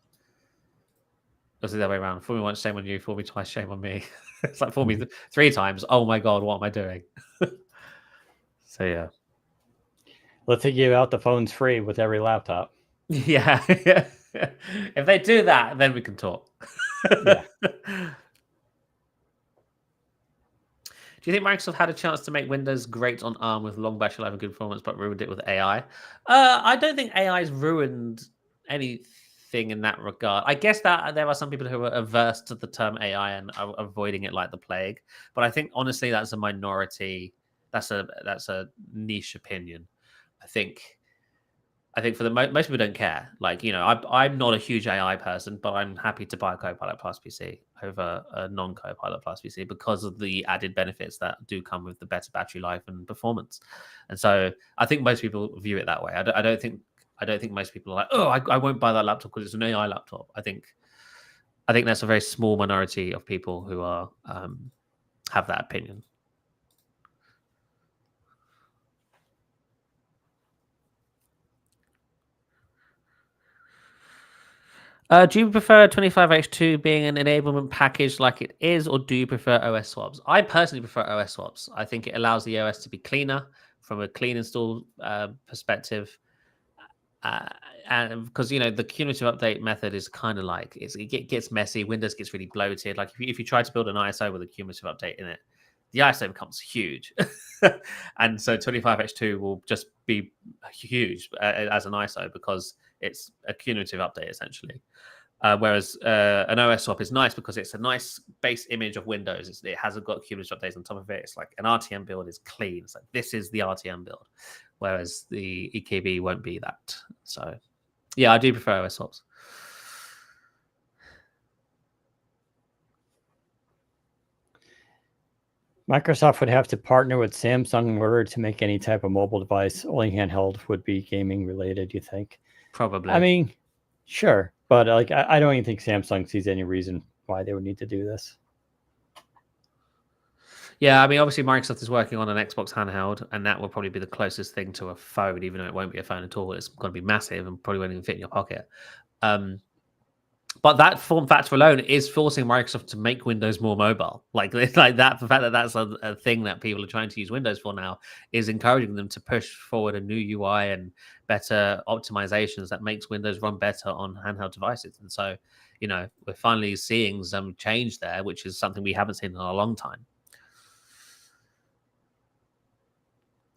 Or the other way around. Fool me once, shame on you. Fool me twice, shame on me. It's like fool me 3 times. Oh my god, what am I doing? So yeah. Let's give out the phones free with every laptop. Yeah. If they do that, then we can talk. Yeah. Do you think Microsoft had a chance to make Windows great on ARM with long battery life and good performance, but ruined it with AI? I don't think AI's ruined anything thing in that regard. I guess that there are some people who are averse to the term AI and are avoiding it like the plague. But I think honestly, that's a minority. That's a niche opinion. I think for the most people don't care. Like, I'm not a huge AI person, but I'm happy to buy a Copilot Plus PC over a non-Copilot Plus PC because of the added benefits that do come with the better battery life and performance. And so I think most people view it that way. I don't think most people are like, oh, I won't buy that laptop because it's an AI laptop. I think that's a very small minority of people who are have that opinion. Do you prefer 25H2 being an enablement package like it is, or do you prefer OS swaps? I personally prefer OS swaps. I think it allows the OS to be cleaner from a clean install perspective. And because the cumulative update method is kind of like it gets messy. Windows gets really bloated. Like if you try to build an ISO with a cumulative update in it, the ISO becomes huge, and so 25H2 will just be huge as an ISO because it's a cumulative update essentially. Whereas an OS swap is nice because it's a nice base image of Windows. It hasn't got cumulative updates on top of it. It's like an RTM build is clean. It's like this is the RTM build, whereas the EKB won't be that. So, yeah, I do prefer OS swaps. Microsoft would have to partner with Samsung in order to make any type of mobile device. Only handheld would be gaming related, you think? Probably. I mean, sure. But like, I don't even think Samsung sees any reason why they would need to do this. Yeah, I mean, obviously Microsoft is working on an Xbox handheld, and that will probably be the closest thing to a phone, even though it won't be a phone at all. It's going to be massive and probably won't even fit in your pocket. But that form factor alone is forcing Microsoft to make Windows more mobile. Like that, the fact that that's a thing that people are trying to use Windows for now is encouraging them to push forward a new UI and better optimizations that makes Windows run better on handheld devices. And so, we're finally seeing some change there, which is something we haven't seen in a long time.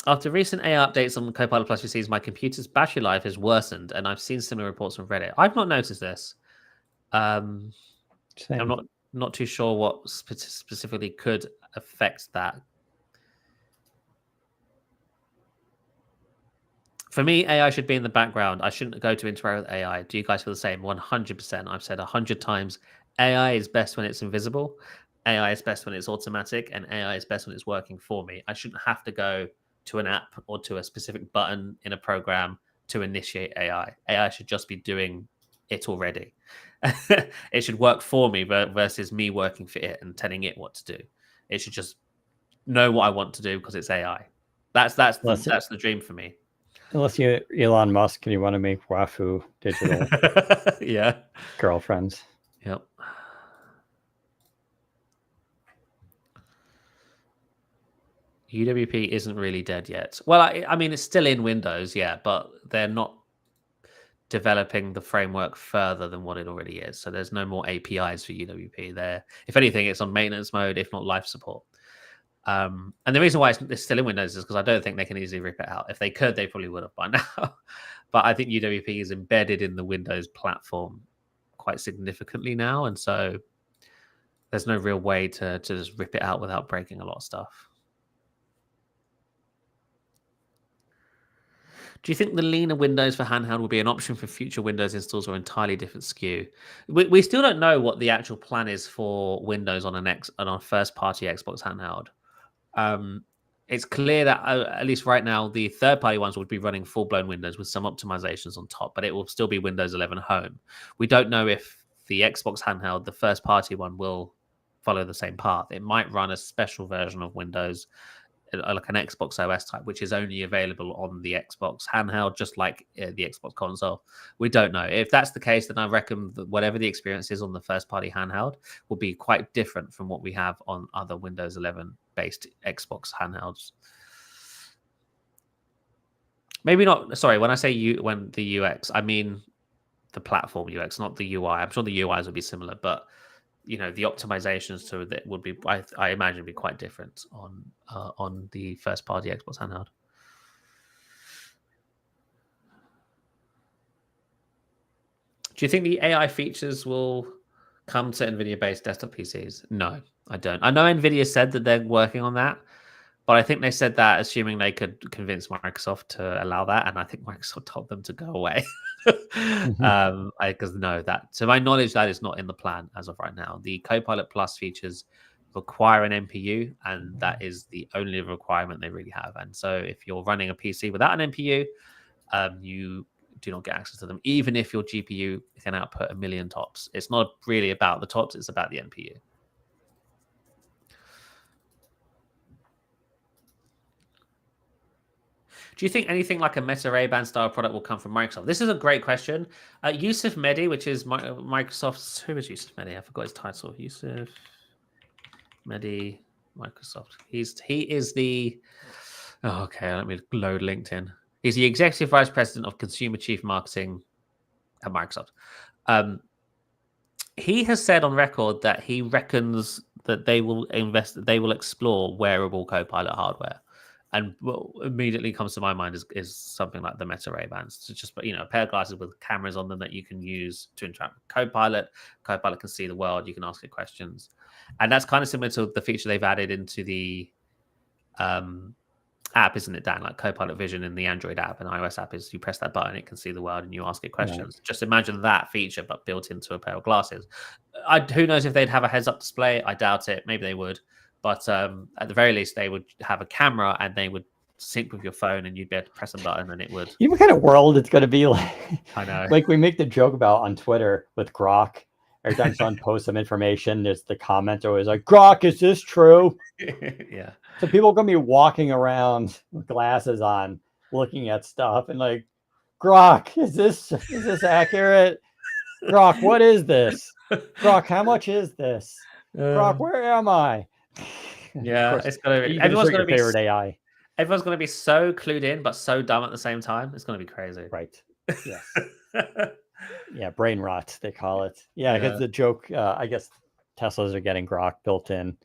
After recent AI updates on Copilot Plus PCs, my computer's battery life has worsened, and I've seen similar reports from Reddit. I've not noticed this. I'm not too sure what specifically could affect that. For me, AI should be in the background. I shouldn't go to interact with AI. Do you guys feel the same? 100%. I've said 100 times. AI is best when it's invisible. AI is best when it's automatic, and AI is best when it's working for me. I shouldn't have to go to an app or to a specific button in a program to initiate AI. AI should just be doing it already. It should work for me versus me working for it and telling it what to do. It should just know what I want to do because it's AI. That's the dream for me. Unless you're Elon Musk and you want to make Waifu digital yeah girlfriends. Yep. UWP isn't really dead yet. Well, I mean, it's still in Windows, yeah, but they're not developing the framework further than what it already is. So there's no more APIs for UWP there. If anything, it's on maintenance mode, if not life support. And the reason why it's still in Windows is because I don't think they can easily rip it out. If they could, they probably would have by now. But I think UWP is embedded in the Windows platform quite significantly now. And so there's no real way to just rip it out without breaking a lot of stuff. Do you think the leaner Windows for handheld will be an option for future Windows installs or entirely different SKU? We still don't know what the actual plan is for Windows on a first-party Xbox handheld. It's clear that at least right now, the third-party ones would be running full-blown Windows with some optimizations on top, but it will still be Windows 11 Home. We don't know if the Xbox handheld, the first-party one, will follow the same path. It might run a special version of Windows, like an Xbox OS type, which is only available on the Xbox handheld, just like the Xbox console. We don't know. If that's the case, then I reckon that whatever the experience is on the first party handheld will be quite different from what we have on other Windows 11 based Xbox handhelds. Maybe not. Sorry, when I say when the UX, I mean the platform UX, not the UI. I'm sure the UIs will be similar, but the optimizations to it would be, I imagine, be quite different on the first party Xbox handheld. Do you think the AI features will come to NVIDIA-based desktop PCs? No, I don't. I know NVIDIA said that they're working on that, but I think they said that assuming they could convince Microsoft to allow that, and I think Microsoft told them to go away. Because no, that to my knowledge, that is not in the plan as of right now. The Copilot Plus features require an NPU, and that is the only requirement they really have. And so, if you're running a PC without an NPU, you do not get access to them, even if your GPU can output 1,000,000 tops. It's not really about the tops; it's about the NPU. Do you think anything like a Meta Ray-Ban style product will come from Microsoft? This is a great question. Yusuf Mehdi, which is Microsoft's... Who is Yusuf Mehdi? I forgot his title. Yusuf Mehdi, Microsoft. He is the... Oh, okay, let me load LinkedIn. He's the Executive Vice President of Consumer Chief Marketing at Microsoft. He has said on record that he reckons that they will explore wearable Copilot hardware. And what immediately comes to my mind is something like the Meta Ray-Bans. So just a pair of glasses with cameras on them that you can use to interact with Copilot. Copilot can see the world. You can ask it questions, and that's kind of similar to the feature they've added into the app, isn't it, Dan? Like Copilot Vision in the Android app and iOS app is you press that button, it can see the world, and you ask it questions. Yeah. Just imagine that feature, but built into a pair of glasses. Who knows if they'd have a heads-up display? I doubt it. Maybe they would. But at the very least, they would have a camera and they would sync with your phone, and you'd be able to press a button and it would. You know what kind of world it's going to be like? I know. Like we make the joke about on Twitter with Grok. Every time someone posts some information, there's the comment always like, Grok, is this true? Yeah. So people are going to be walking around with glasses on, looking at stuff and like, Grok, is this accurate? Grok, what is this? Grok, how much is this? Grok, where am I? Yeah, it's gonna be. Everyone's gonna be favorite AI. Everyone's gonna be so clued in, but so dumb at the same time. It's gonna be crazy. Right. Yes. Yeah, brain rot they call it. Yeah, because the joke. I guess Teslas are getting Grok built in, and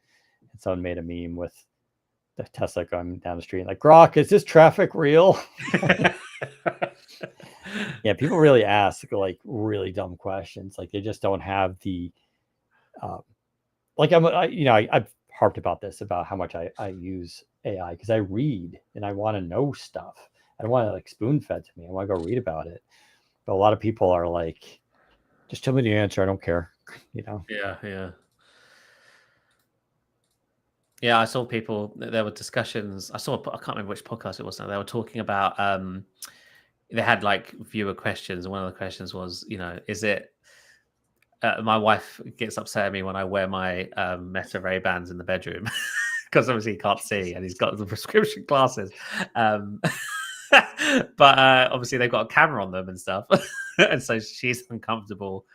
someone made a meme with the Tesla going down the street like, Grok, is this traffic real? Yeah, people really ask like really dumb questions. Like they just don't have the. I've harped about this, about how much I use AI because I read and I want to know stuff. I don't want it like spoon fed to me. I want to go read about it. But a lot of people are like, just tell me the answer. I don't care. Yeah. Yeah, I saw people, there were discussions. I can't remember which podcast it was now. They were talking about, they had like viewer questions. And one of the questions was, is it, my wife gets upset at me when I wear my Meta Ray-Bans in the bedroom because obviously he can't see and he's got the prescription glasses. But obviously they've got a camera on them and stuff. And so she's uncomfortable,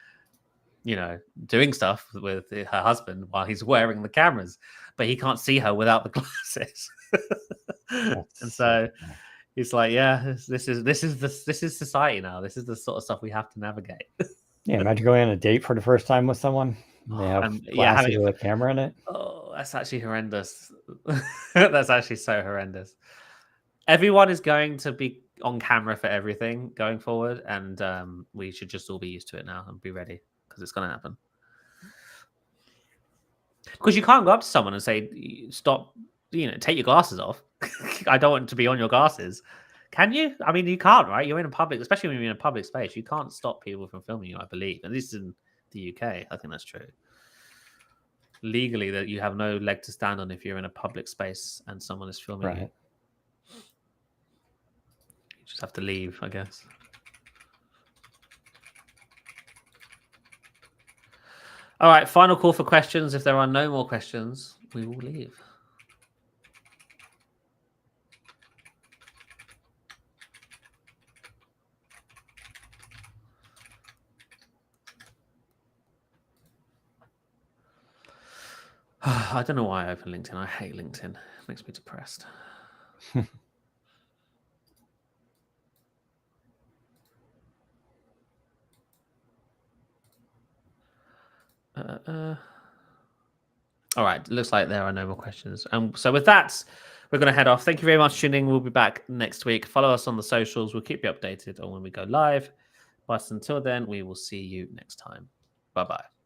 doing stuff with her husband while he's wearing the cameras, but he can't see her without the glasses. And so he's like, yeah, this is society now. This is the sort of stuff we have to navigate. Yeah, imagine going on a date for the first time with someone. They have glasses with a camera in it. Oh, that's actually horrendous. That's actually so horrendous. Everyone is going to be on camera for everything going forward, and we should just all be used to it now and be ready because it's going to happen. Because you can't go up to someone and say, stop, take your glasses off. I don't want to be on your glasses. Can you? I mean, you can't, right? You're in a public, especially when you're in a public space. You can't stop people from filming you, I believe. At least in the UK, I think that's true. Legally, that you have no leg to stand on if you're in a public space and someone is filming you. You just have to leave, I guess. All right, final call for questions. If there are no more questions, we will leave. I don't know why I opened LinkedIn. I hate LinkedIn. It makes me depressed. All right. Looks like there are no more questions. So with that, we're going to head off. Thank you very much for tuning in. We'll be back next week. Follow us on the socials. We'll keep you updated on when we go live. But until then, we will see you next time. Bye-bye.